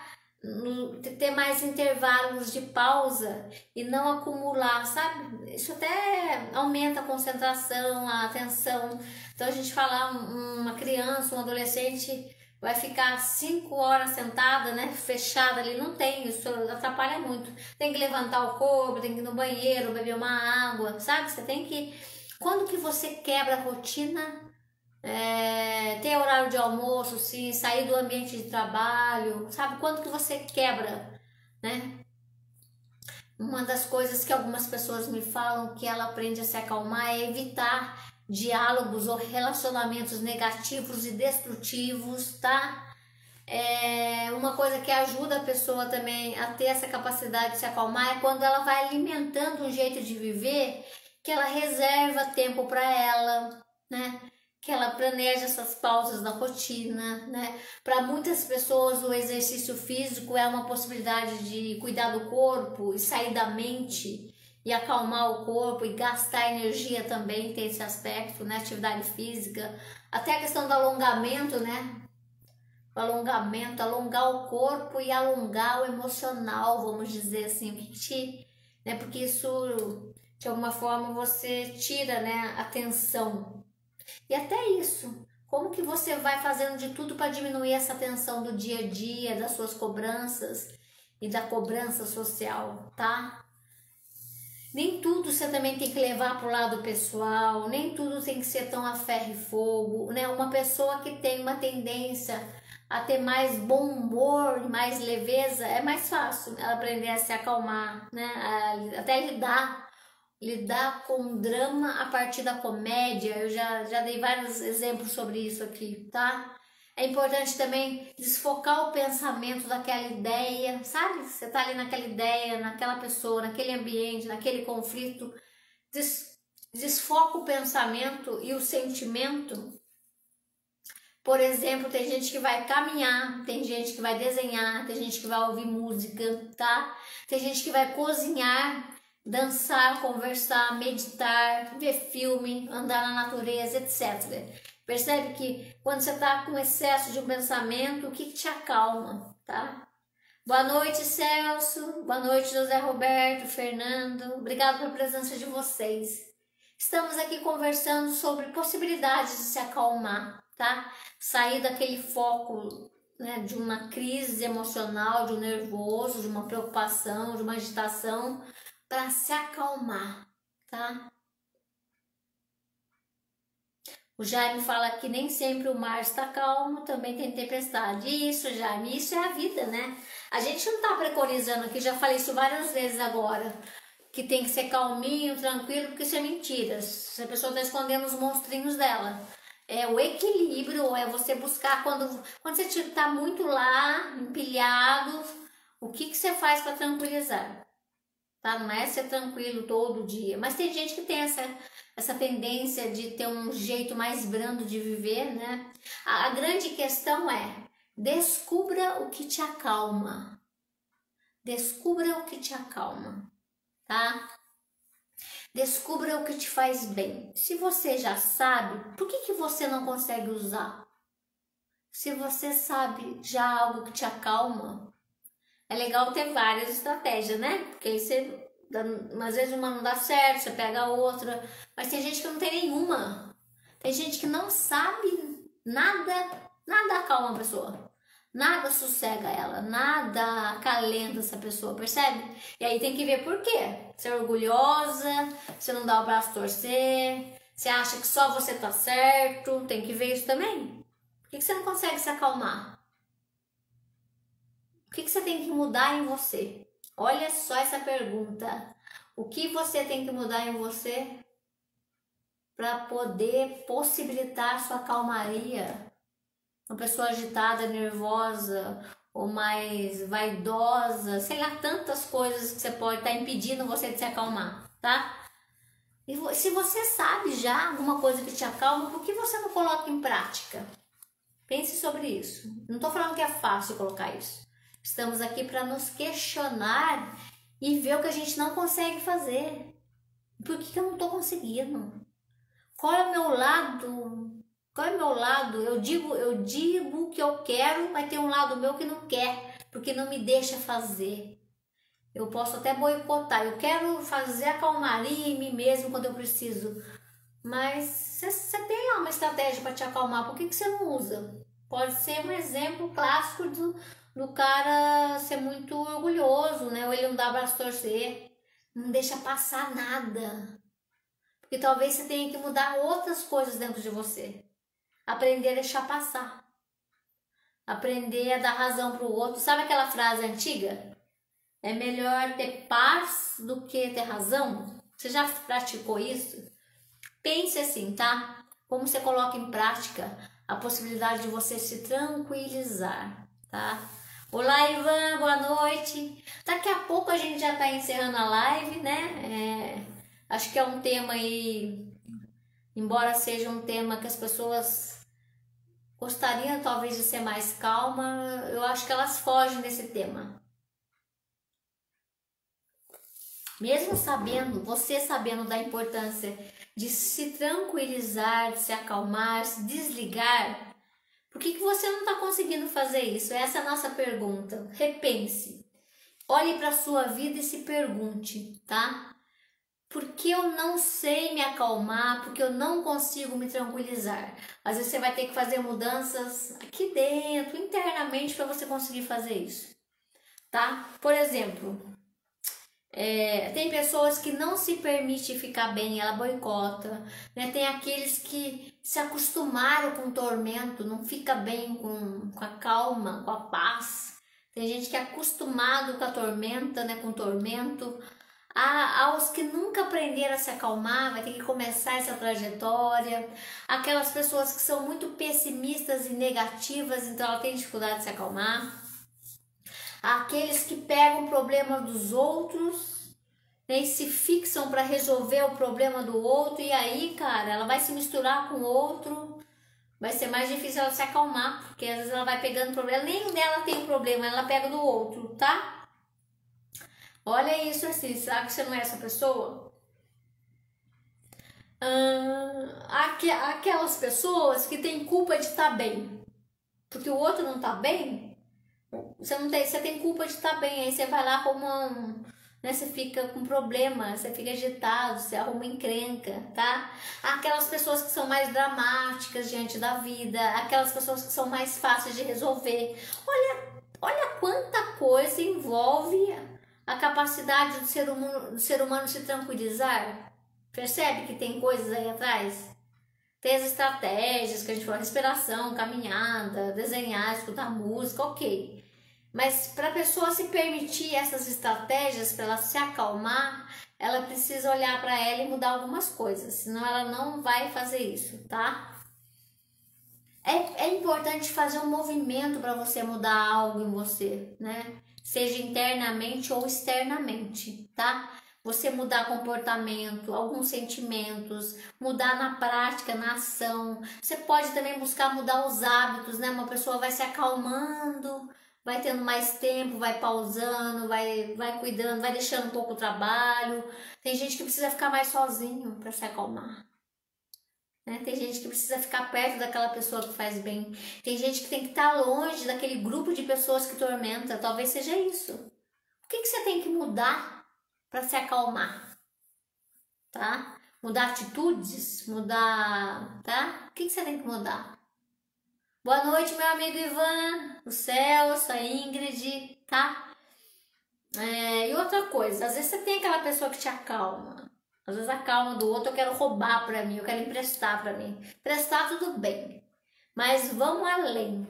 Ter mais intervalos de pausa e não acumular, sabe? Isso até aumenta a concentração, a atenção. Então a gente fala, uma criança, um adolescente vai ficar 5 horas sentada, né, fechada ali, não tem, isso atrapalha muito. Tem que levantar o corpo, tem que ir no banheiro, beber uma água, sabe? Você tem que... Quando que você quebra a rotina? Ter horário de almoço, sim, sair do ambiente de trabalho, sabe? Quando que você quebra, né? Uma das coisas que algumas pessoas me falam que ela aprende a se acalmar é evitar diálogos ou relacionamentos negativos e destrutivos, tá? Uma coisa que ajuda a pessoa também a ter essa capacidade de se acalmar é quando ela vai alimentando um jeito de viver que ela reserva tempo para ela, né? Que ela planeja essas pausas na rotina, né? Para muitas pessoas o exercício físico é uma possibilidade de cuidar do corpo e sair da mente e acalmar o corpo e gastar energia também, tem esse aspecto, né? Atividade física, até a questão do alongamento, né? O alongamento, alongar o corpo e alongar o emocional, vamos dizer assim, né? Porque isso, de alguma forma, você tira, né, a tensão. E até isso, como que você vai fazendo de tudo para diminuir essa tensão do dia a dia, das suas cobranças e da cobrança social, tá? Nem tudo você também tem que levar para o lado pessoal, nem tudo tem que ser tão a ferro e fogo, né? Uma pessoa que tem uma tendência a ter mais bom humor, mais leveza, é mais fácil ela aprender a se acalmar, né? Até lidar com o drama a partir da comédia. Eu já dei vários exemplos sobre isso aqui, tá? É importante também desfocar o pensamento daquela ideia, sabe? Você tá ali naquela ideia, naquela pessoa, naquele ambiente, naquele conflito. Desfoca o pensamento e o sentimento. Por exemplo, tem gente que vai caminhar, tem gente que vai desenhar, tem gente que vai ouvir música, tá? Tem gente que vai cozinhar, dançar, conversar, meditar, ver filme, andar na natureza, etc. Percebe que quando você está com excesso de um pensamento, o que te acalma, tá? Boa noite, Celso. Boa noite, José Roberto, Fernando. Obrigado pela presença de vocês. Estamos aqui conversando sobre possibilidades de se acalmar, tá? Sair daquele foco, né, de uma crise emocional, de um nervoso, de uma preocupação, de uma agitação, para se acalmar, tá? O Jaime fala que nem sempre o mar está calmo, também tem tempestade. Isso, Jaime, isso é a vida, né? A gente não está preconizando aqui, já falei isso várias vezes agora, que tem que ser calminho, tranquilo, porque isso é mentira. Se a pessoa está escondendo os monstrinhos dela. É o equilíbrio, é você buscar, quando você está muito lá, empilhado, o que você faz para tranquilizar? Tá? Não é ser tranquilo todo dia, mas tem gente que tem essa tendência de ter um jeito mais brando de viver, né? A grande questão é, descubra o que te acalma. Descubra o que te acalma, tá? Descubra o que te faz bem. Se você já sabe, por que você não consegue usar? Se você sabe já algo que te acalma, é legal ter várias estratégias, né? Porque aí você, às vezes uma não dá certo, você pega a outra. Mas tem gente que não tem nenhuma. Tem gente que não sabe nada acalma a pessoa. Nada sossega ela, nada acalenta essa pessoa, percebe? E aí tem que ver por quê. Você é orgulhosa, você não dá o braço a torcer, você acha que só você tá certo, tem que ver isso também. Por que você não consegue se acalmar? O que você tem que mudar em você? Olha só essa pergunta. O que você tem que mudar em você para poder possibilitar sua calmaria? Uma pessoa agitada, nervosa ou mais vaidosa, sei lá, tantas coisas que você pode estar impedindo você de se acalmar, tá? E se você sabe já alguma coisa que te acalma, por que você não coloca em prática? Pense sobre isso. Não estou falando que é fácil colocar isso. Estamos aqui para nos questionar e ver o que a gente não consegue fazer. Por que eu não estou conseguindo? Qual é o meu lado? Qual é o meu lado? Eu digo o que eu quero, mas tem um lado meu que não quer, porque não me deixa fazer. Eu posso até boicotar. Eu quero fazer a calmaria em mim mesmo quando eu preciso. Mas você tem lá uma estratégia para te acalmar, por que você não usa? Pode ser um exemplo clássico do cara ser muito orgulhoso, né? Ou ele não dá braço a torcer, não deixa passar nada. Porque talvez você tenha que mudar outras coisas dentro de você. Aprender a deixar passar. Aprender a dar razão para o outro. Sabe aquela frase antiga? É melhor ter paz do que ter razão? Você já praticou isso? Pense assim, tá? Como você coloca em prática a possibilidade de você se tranquilizar, tá? Olá, Ivan, boa noite. Daqui a pouco a gente já tá encerrando a live, né? Acho que é um tema aí, embora seja um tema que as pessoas gostariam talvez de ser mais calma, eu acho que elas fogem desse tema. Mesmo sabendo, você sabendo da importância de se tranquilizar, de se acalmar, se desligar, por que você não está conseguindo fazer isso? Essa é a nossa pergunta. Repense. Olhe para a sua vida e se pergunte, tá? Por que eu não sei me acalmar? Porque eu não consigo me tranquilizar? Às vezes você vai ter que fazer mudanças aqui dentro, internamente, para você conseguir fazer isso, tá? Por exemplo, tem pessoas que não se permite ficar bem, ela boicota, né? Tem aqueles que se acostumaram com o tormento, não fica bem com a calma, com a paz. Tem gente que é acostumado com a tormenta, né? Com o tormento. Aos que nunca aprenderam a se acalmar, vai ter que começar essa trajetória. Aquelas pessoas que são muito pessimistas e negativas, então ela tem dificuldade de se acalmar. Aqueles que pegam o problema dos outros, né, e se fixam para resolver o problema do outro, e aí, cara, ela vai se misturar com o outro, vai ser mais difícil ela se acalmar, porque às vezes ela vai pegando problema, nem dela tem problema, ela pega do outro, tá? Olha isso assim, será que você não é essa pessoa? Aquelas pessoas que têm culpa de estar bem, porque o outro não tá bem. Você tem culpa de estar bem, aí você vai lá arruma né, você fica com problema, você fica agitado, você arruma encrenca, tá? Aquelas pessoas que são mais dramáticas diante da vida, aquelas pessoas que são mais fáceis de resolver. Olha quanta coisa envolve a capacidade do ser humano se tranquilizar. Percebe que tem coisas aí atrás? Tem as estratégias que a gente fala, respiração, caminhada, desenhar, escutar música, ok. Mas para a pessoa se permitir essas estratégias, para ela se acalmar, ela precisa olhar para ela e mudar algumas coisas, senão ela não vai fazer isso, tá? É importante fazer um movimento para você mudar algo em você, né? Seja internamente ou externamente, tá? Você mudar comportamento, alguns sentimentos, mudar na prática, na ação. Você pode também buscar mudar os hábitos, né? Uma pessoa vai se acalmando, vai tendo mais tempo, vai pausando, vai cuidando, vai deixando um pouco o trabalho. Tem gente que precisa ficar mais sozinho para se acalmar. Né? Tem gente que precisa ficar perto daquela pessoa que faz bem. Tem gente que tem que estar longe daquele grupo de pessoas que tormenta. Talvez seja isso. O que você tem que mudar para se acalmar? Tá? Mudar atitudes? Mudar, tá? O que você tem que mudar? Boa noite, meu amigo Ivan, o Celso, a Ingrid, tá? E outra coisa, às vezes você tem aquela pessoa que te acalma. Às vezes a calma do outro eu quero roubar pra mim, eu quero emprestar pra mim. Emprestar tudo bem, mas vamos além.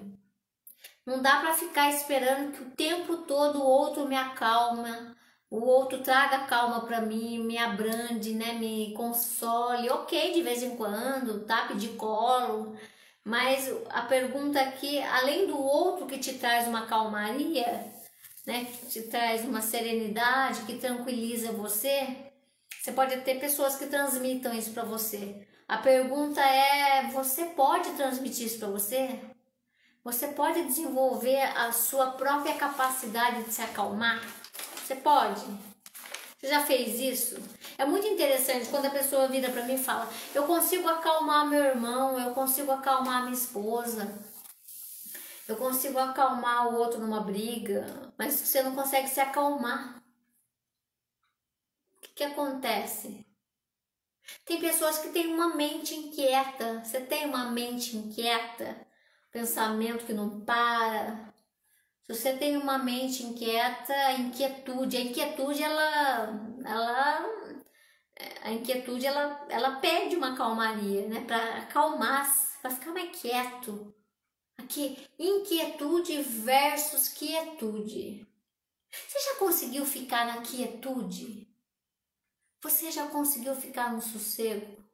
Não dá pra ficar esperando que o tempo todo o outro me acalma, o outro traga calma pra mim, me abrande, né, me console. Ok, de vez em quando, tá? Pedir colo. Mas a pergunta aqui, além do outro que te traz uma calmaria, né, que te traz uma serenidade, que tranquiliza você, você pode ter pessoas que transmitam isso para você. A pergunta é, você pode transmitir isso para você? Você pode desenvolver a sua própria capacidade de se acalmar? Você pode? Você já fez isso? É muito interessante quando a pessoa vira para mim e fala: eu consigo acalmar meu irmão, eu consigo acalmar minha esposa, eu consigo acalmar o outro numa briga, mas você não consegue se acalmar. O que acontece? Tem pessoas que têm uma mente inquieta. Você tem uma mente inquieta? Pensamento que não para. Se você tem uma mente inquieta, a inquietude ela pede uma calmaria, né? Para acalmar, para ficar mais quieto. Aqui, inquietude versus quietude. Você já conseguiu ficar na quietude? Você já conseguiu ficar no sossego?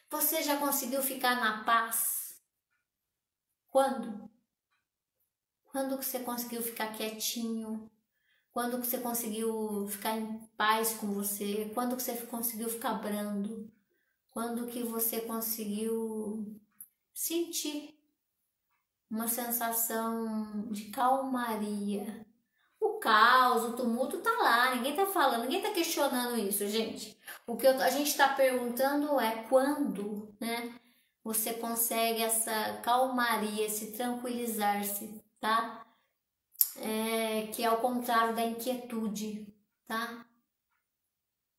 Você já conseguiu ficar na paz? Quando? Quando que você conseguiu ficar quietinho? Quando que você conseguiu ficar em paz com você? Quando que você conseguiu ficar brando? Quando que você conseguiu sentir uma sensação de calmaria? O caos, o tumulto tá lá, ninguém tá falando, ninguém tá questionando isso, gente. O que a gente tá perguntando é quando, né? Você consegue essa calmaria, esse tranquilizar-se, tá? Que é o contrário da inquietude, tá?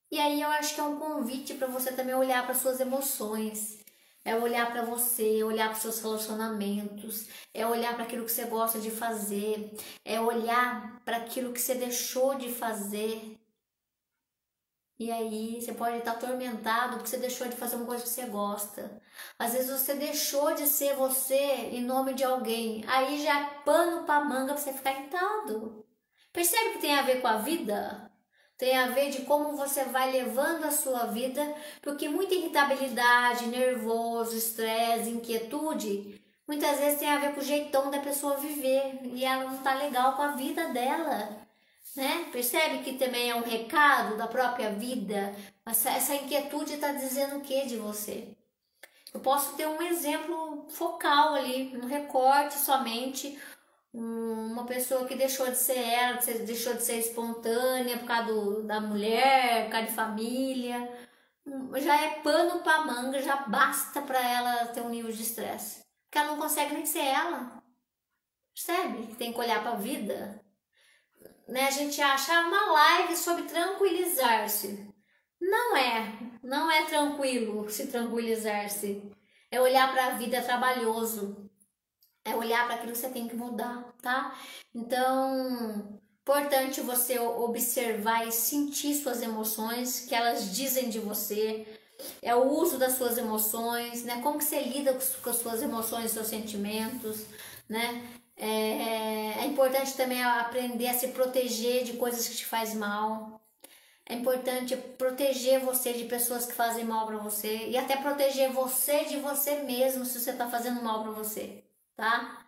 E aí eu acho que é um convite para você também olhar para suas emoções, é olhar para você, olhar para seus relacionamentos, é olhar para aquilo que você gosta de fazer, é olhar para aquilo que você deixou de fazer. E aí você pode estar atormentado porque você deixou de fazer uma coisa que você gosta. Às vezes você deixou de ser você em nome de alguém. Aí já é pano para manga para você ficar irritado. Percebe que tem a ver com a vida? Tem a ver de como você vai levando a sua vida, porque muita irritabilidade, nervoso, estresse, inquietude, muitas vezes tem a ver com o jeitão da pessoa viver e ela não tá legal com a vida dela, né? Percebe que também é um recado da própria vida? Essa inquietude está dizendo o que de você? Eu posso ter um exemplo focal ali, um recorte somente, uma pessoa que deixou de ser ela, deixou de ser espontânea por causa da mulher, por causa de família. Já é pano para manga, já basta para ela ter um nível de estresse. Porque ela não consegue nem ser ela. Percebe? Tem que olhar para a vida. Né? A gente acha uma live sobre tranquilizar-se. Não é tranquilo se tranquilizar-se. É olhar para a vida trabalhoso. É olhar para aquilo que você tem que mudar, tá? Então, importante você observar e sentir suas emoções, que elas dizem de você. É o uso das suas emoções, né? Como que você lida com as suas emoções, seus sentimentos, né? É importante também aprender a se proteger de coisas que te fazem mal. É importante proteger você de pessoas que fazem mal para você e até proteger você de você mesmo se você está fazendo mal para você, tá?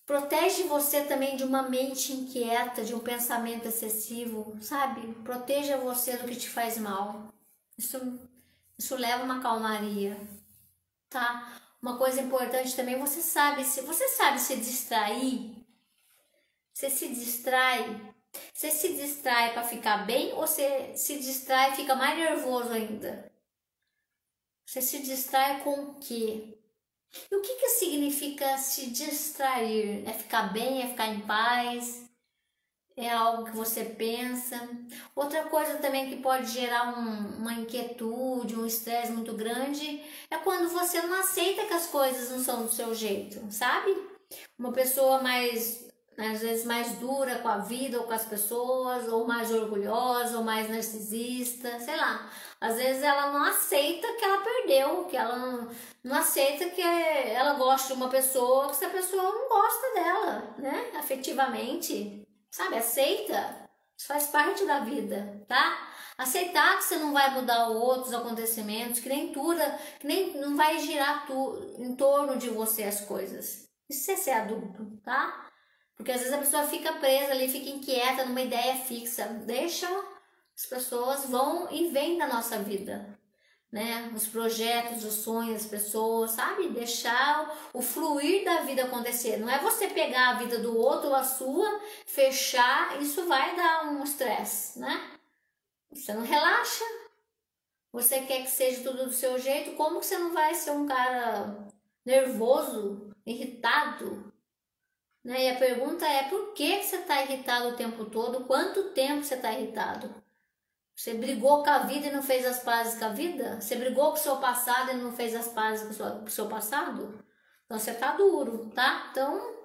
Protege você também de uma mente inquieta, de um pensamento excessivo, sabe? Proteja você do que te faz mal. Isso leva uma calmaria, tá? Uma coisa importante também, você sabe se distrair? Você se distrai? Você se distrai para ficar bem ou você se distrai e fica mais nervoso ainda? Você se distrai com o quê? E o que significa se distrair? É ficar bem? É ficar em paz? É algo que você pensa. Outra coisa também que pode gerar uma inquietude, um estresse muito grande, é quando você não aceita que as coisas não são do seu jeito, sabe? Uma pessoa mais, às vezes, mais dura com a vida ou com as pessoas, ou mais orgulhosa, ou mais narcisista, sei lá. Às vezes ela não aceita que ela perdeu, que ela não aceita que ela gosta de uma pessoa, que essa pessoa não gosta dela, né? Afetivamente. Sabe, aceita, isso faz parte da vida, tá? Aceitar que você não vai mudar outros acontecimentos, que nem não vai girar em torno de você as coisas. Isso é ser adulto, tá? Porque às vezes a pessoa fica presa ali, fica inquieta numa ideia fixa. Deixa, as pessoas vão e vêm da nossa vida, né? Os projetos, os sonhos, as pessoas, sabe? Deixar o fluir da vida acontecer. Não é você pegar a vida do outro ou a sua, fechar, isso vai dar um estresse, né? Você não relaxa. Você quer que seja tudo do seu jeito, como que você não vai ser um cara nervoso, irritado? Né? E a pergunta é, por que você está irritado o tempo todo? Quanto tempo você está irritado? Você brigou com a vida e não fez as pazes com a vida? Você brigou com o seu passado e não fez as pazes com o seu passado? Então você tá duro, tá? Então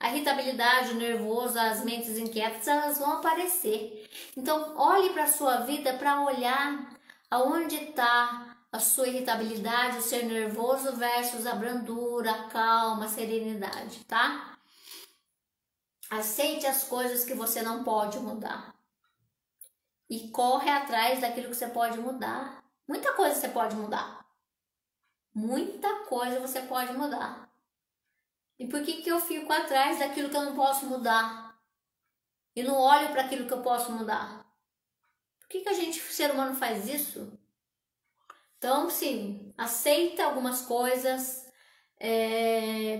a irritabilidade, o nervoso, as mentes inquietas, elas vão aparecer. Então olhe para a sua vida para olhar aonde está a sua irritabilidade, o ser nervoso versus a brandura, a calma, a serenidade, tá? Aceite as coisas que você não pode mudar. E corre atrás daquilo que você pode mudar. Muita coisa você pode mudar. Muita coisa você pode mudar. E por que eu fico atrás daquilo que eu não posso mudar? E não olho para aquilo que eu posso mudar? Por que a gente, ser humano, faz isso? Então, sim, aceita algumas coisas,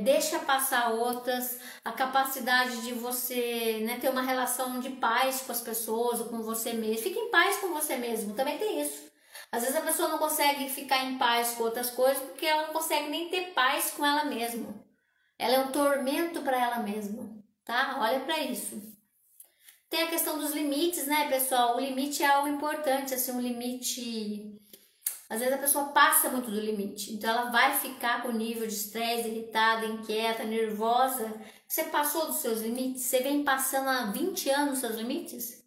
deixa passar outras, a capacidade de você, né, ter uma relação de paz com as pessoas ou com você mesmo. Fique em paz com você mesmo, também tem isso. Às vezes a pessoa não consegue ficar em paz com outras coisas porque ela não consegue nem ter paz com ela mesma. Ela é um tormento para ela mesma, tá? Olha para isso. Tem a questão dos limites, né, pessoal? O limite é algo importante, assim, um limite. Às vezes a pessoa passa muito do limite, então ela vai ficar com nível de estresse, irritada, inquieta, nervosa. Você passou dos seus limites? Você vem passando há 20 anos os seus limites?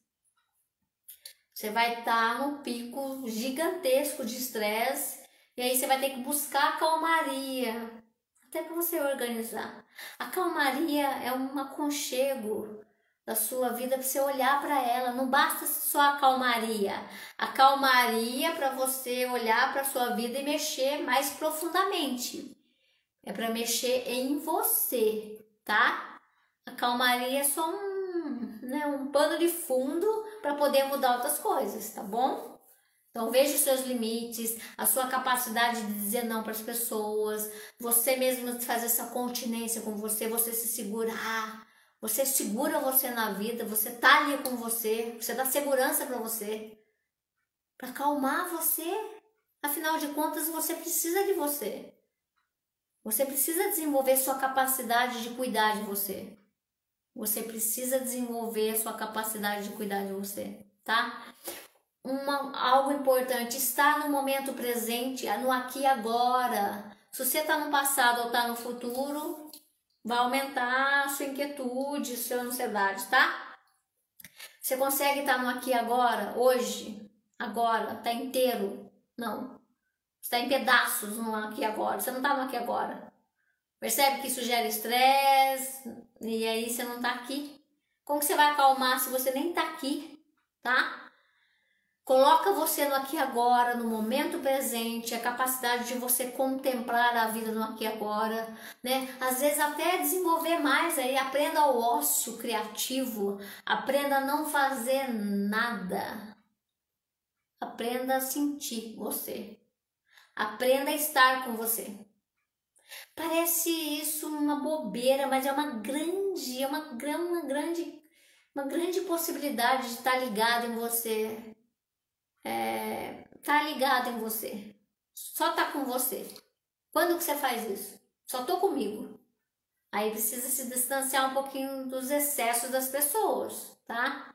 Você vai estar num pico gigantesco de estresse e aí você vai ter que buscar calmaria, até para você organizar. A calmaria é um aconchego da sua vida para você olhar para ela. Não basta só a calmaria. A calmaria para você olhar para sua vida e mexer mais profundamente. É para mexer em você, tá? A calmaria é só um pano de fundo para poder mudar outras coisas, tá bom? Então veja os seus limites, a sua capacidade de dizer não para as pessoas, você mesmo fazer essa continência com você se segurar. Você segura você na vida, você tá ali com você dá segurança para você, para acalmar você. Afinal de contas, você precisa de você. Você precisa desenvolver sua capacidade de cuidar de você. Você precisa desenvolver sua capacidade de cuidar de você, tá? Algo importante, estar no momento presente, no aqui e agora. Se você está no passado ou está no futuro, vai aumentar a sua inquietude, sua ansiedade, tá? Você consegue estar no aqui e agora, hoje, agora, tá inteiro? Não. Você está em pedaços no aqui e agora, você não está no aqui e agora. Percebe que isso gera estresse e aí você não está aqui? Como que você vai acalmar se você nem está aqui, tá? Coloca você no aqui e agora, no momento presente, a capacidade de você contemplar a vida no aqui e agora, né? Às vezes até desenvolver mais aí, aprenda o ócio criativo, aprenda a não fazer nada. Aprenda a sentir você. Aprenda a estar com você. Parece isso uma bobeira, mas é uma grande possibilidade de estar ligado em você. Tá ligado em você, só tá com você. Quando que você faz isso? Só tô comigo. Aí precisa se distanciar um pouquinho dos excessos das pessoas. tá?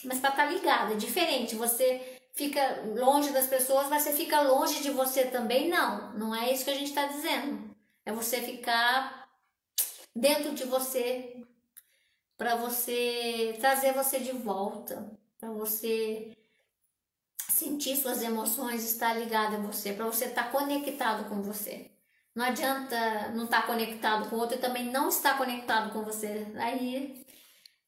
Mas para estar ligado, é diferente. Você fica longe das pessoas, mas você fica longe de você também? Não, não é isso que a gente está dizendo. É você ficar dentro de você, para você trazer você de volta, para você sentir suas emoções, estar ligado a você, para você estar conectado com você. Não adianta não estar conectado com o outro e também não estar conectado com você. Aí,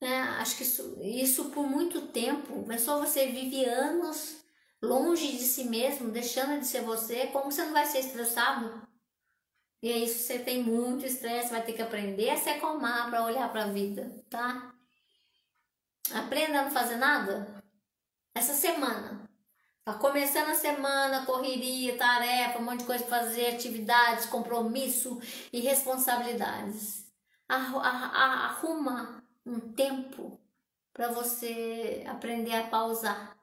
né, acho que isso por muito tempo, mas só você vive anos longe de si mesmo, deixando de ser você, como você não vai ser estressado? E é isso, você tem muito estresse, vai ter que aprender a se acalmar para olhar para a vida, tá? Aprenda a não fazer nada essa semana. Tá começando a semana, correria, tarefa, um monte de coisa para fazer, atividades, compromisso e responsabilidades. Arruma um tempo para você aprender a pausar.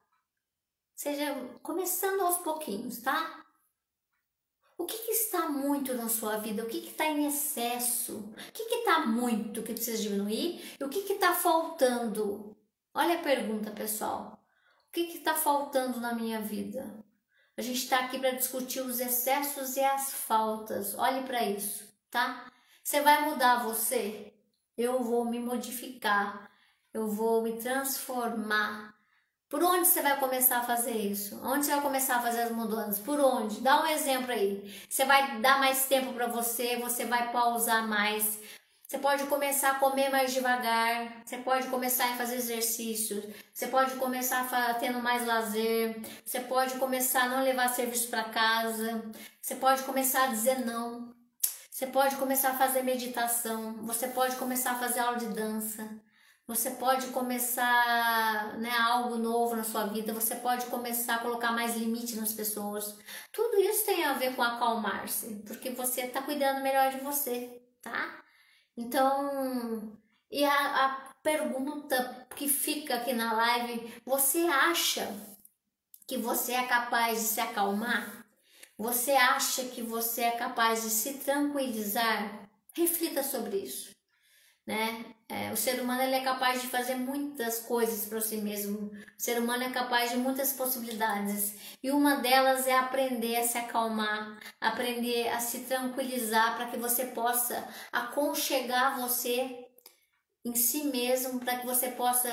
Seja começando aos pouquinhos, tá? O que está muito na sua vida? O que está em excesso? O que está muito que precisa diminuir? E o que está faltando? Olha a pergunta, pessoal. O que está faltando na minha vida? A gente está aqui para discutir os excessos e as faltas. Olhe para isso, tá? Você vai mudar você? Eu vou me modificar. Eu vou me transformar. Por onde você vai começar a fazer isso? Onde você vai começar a fazer as mudanças? Por onde? Dá um exemplo aí. Você vai dar mais tempo para você, você vai pausar mais. Você pode começar a comer mais devagar, você pode começar a fazer exercícios, você pode começar tendo mais lazer, você pode começar a não levar serviço para casa, você pode começar a dizer não, você pode começar a fazer meditação, você pode começar a fazer aula de dança, você pode começar, né, algo novo na sua vida, você pode começar a colocar mais limite nas pessoas. Tudo isso tem a ver com acalmar-se, porque você está cuidando melhor de você, tá? Então, e a pergunta que fica aqui na live, você acha que você é capaz de se acalmar? Você acha que você é capaz de se tranquilizar? Reflita sobre isso, né? O ser humano ele é capaz de fazer muitas coisas para si mesmo. O ser humano é capaz de muitas possibilidades. E uma delas é aprender a se acalmar, aprender a se tranquilizar para que você possa aconchegar você em si mesmo, para que você possa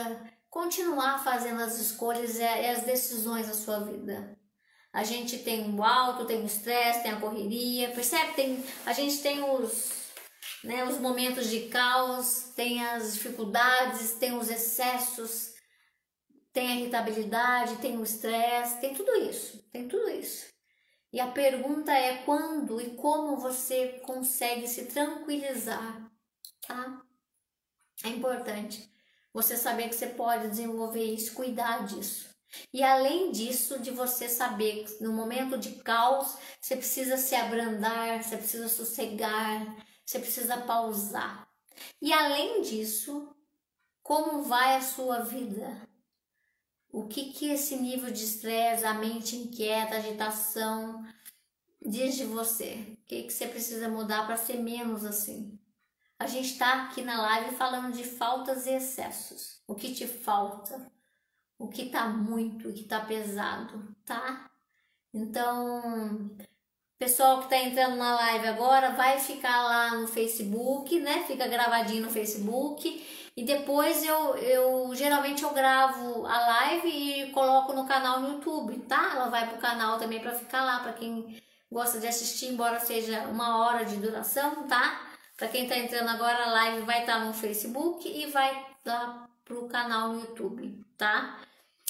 continuar fazendo as escolhas e as decisões da sua vida. A gente tem o alto, tem o estresse, tem a correria, percebe? A gente tem os momentos de caos, tem as dificuldades, tem os excessos, tem a irritabilidade, tem o estresse, tem tudo isso. E a pergunta é quando e como você consegue se tranquilizar, tá? É importante você saber que você pode desenvolver isso, cuidar disso. E além disso, de você saber que no momento de caos, você precisa se abrandar, você precisa sossegar, você precisa pausar. E além disso, como vai a sua vida? O que esse nível de estresse, a mente inquieta, agitação, diz de você? O que você precisa mudar para ser menos assim? A gente está aqui na live falando de faltas e excessos. O que te falta? O que tá muito, o que tá pesado, tá? Então, pessoal que tá entrando na live agora, vai ficar lá no Facebook, né? Fica gravadinho no Facebook. E depois geralmente eu gravo a live e coloco no canal no YouTube, tá? Ela vai pro canal também para ficar lá, para quem gosta de assistir, embora seja 1 hora de duração, tá? Para quem tá entrando agora, a live vai estar no Facebook e vai lá pro canal no YouTube, tá?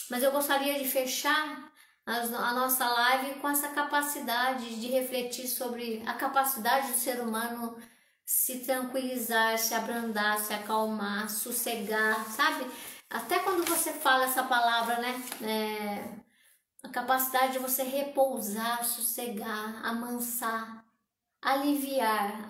Mas eu gostaria de fechar a nossa live com essa capacidade de refletir sobre a capacidade do ser humano se tranquilizar, se abrandar, se acalmar, sossegar, sabe? Até quando você fala essa palavra, né? A capacidade de você repousar, sossegar, amansar, aliviar,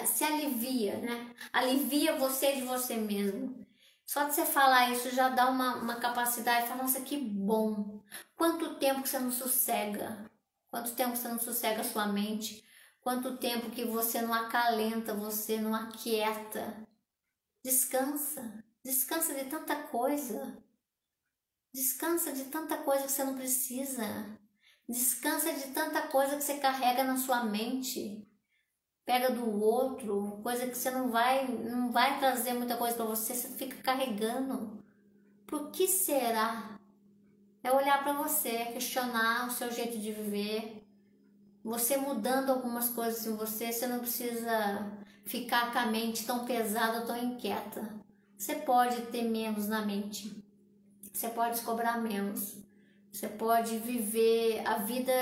se alivia, né? Alivia você de você mesmo. Só de você falar isso já dá uma capacidade de falar, nossa, que bom. Quanto tempo que você não sossega? Quanto tempo que você não sossega a sua mente? Quanto tempo que você não acalenta, você não aquieta? Descansa. Descansa de tanta coisa. Descansa de tanta coisa que você não precisa. Descansa de tanta coisa que você carrega na sua mente. Pega do outro, coisa que você não vai trazer muita coisa para você, você fica carregando. Por que será? É olhar para você, questionar o seu jeito de viver. Você mudando algumas coisas em você, você não precisa ficar com a mente tão pesada, tão inquieta. Você pode ter menos na mente. Você pode cobrar menos. Você pode viver a vida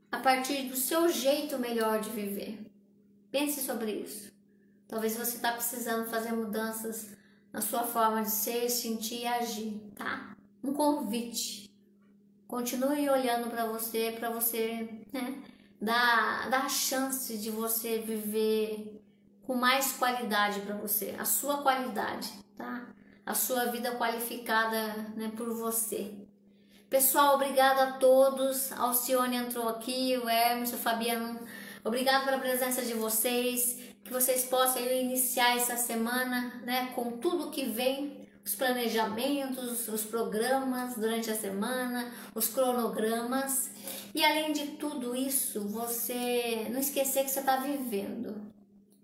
a partir do seu jeito melhor de viver. Pense sobre isso. Talvez você está precisando fazer mudanças na sua forma de ser, sentir e agir, tá? Um convite. Continue olhando para você, né, dar a chance de você viver com mais qualidade para você, a sua qualidade, tá? A sua vida qualificada, né, por você. Pessoal, obrigada a todos. A Alcione entrou aqui, o Hermes, o Fabiano. Obrigado pela presença de vocês. Que vocês possam iniciar essa semana, né, com tudo que vem, os planejamentos, os programas durante a semana, os cronogramas. E além de tudo isso, você não esquecer que você está vivendo,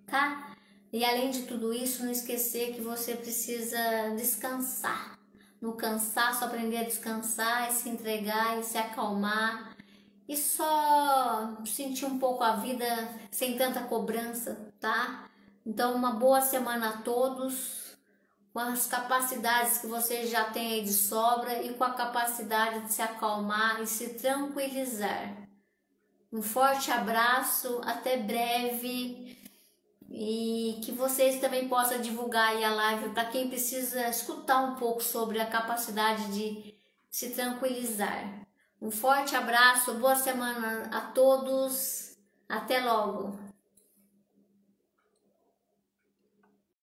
tá? E além de tudo isso, não esquecer que você precisa descansar. No cansaço, aprender a descansar e se entregar e se acalmar. E só sentir um pouco a vida sem tanta cobrança, tá? Então, uma boa semana a todos, com as capacidades que você já tem aí de sobra e com a capacidade de se acalmar e se tranquilizar. Um forte abraço, até breve, e que vocês também possam divulgar aí a live para quem precisa escutar um pouco sobre a capacidade de se tranquilizar. Um forte abraço, boa semana a todos, até logo!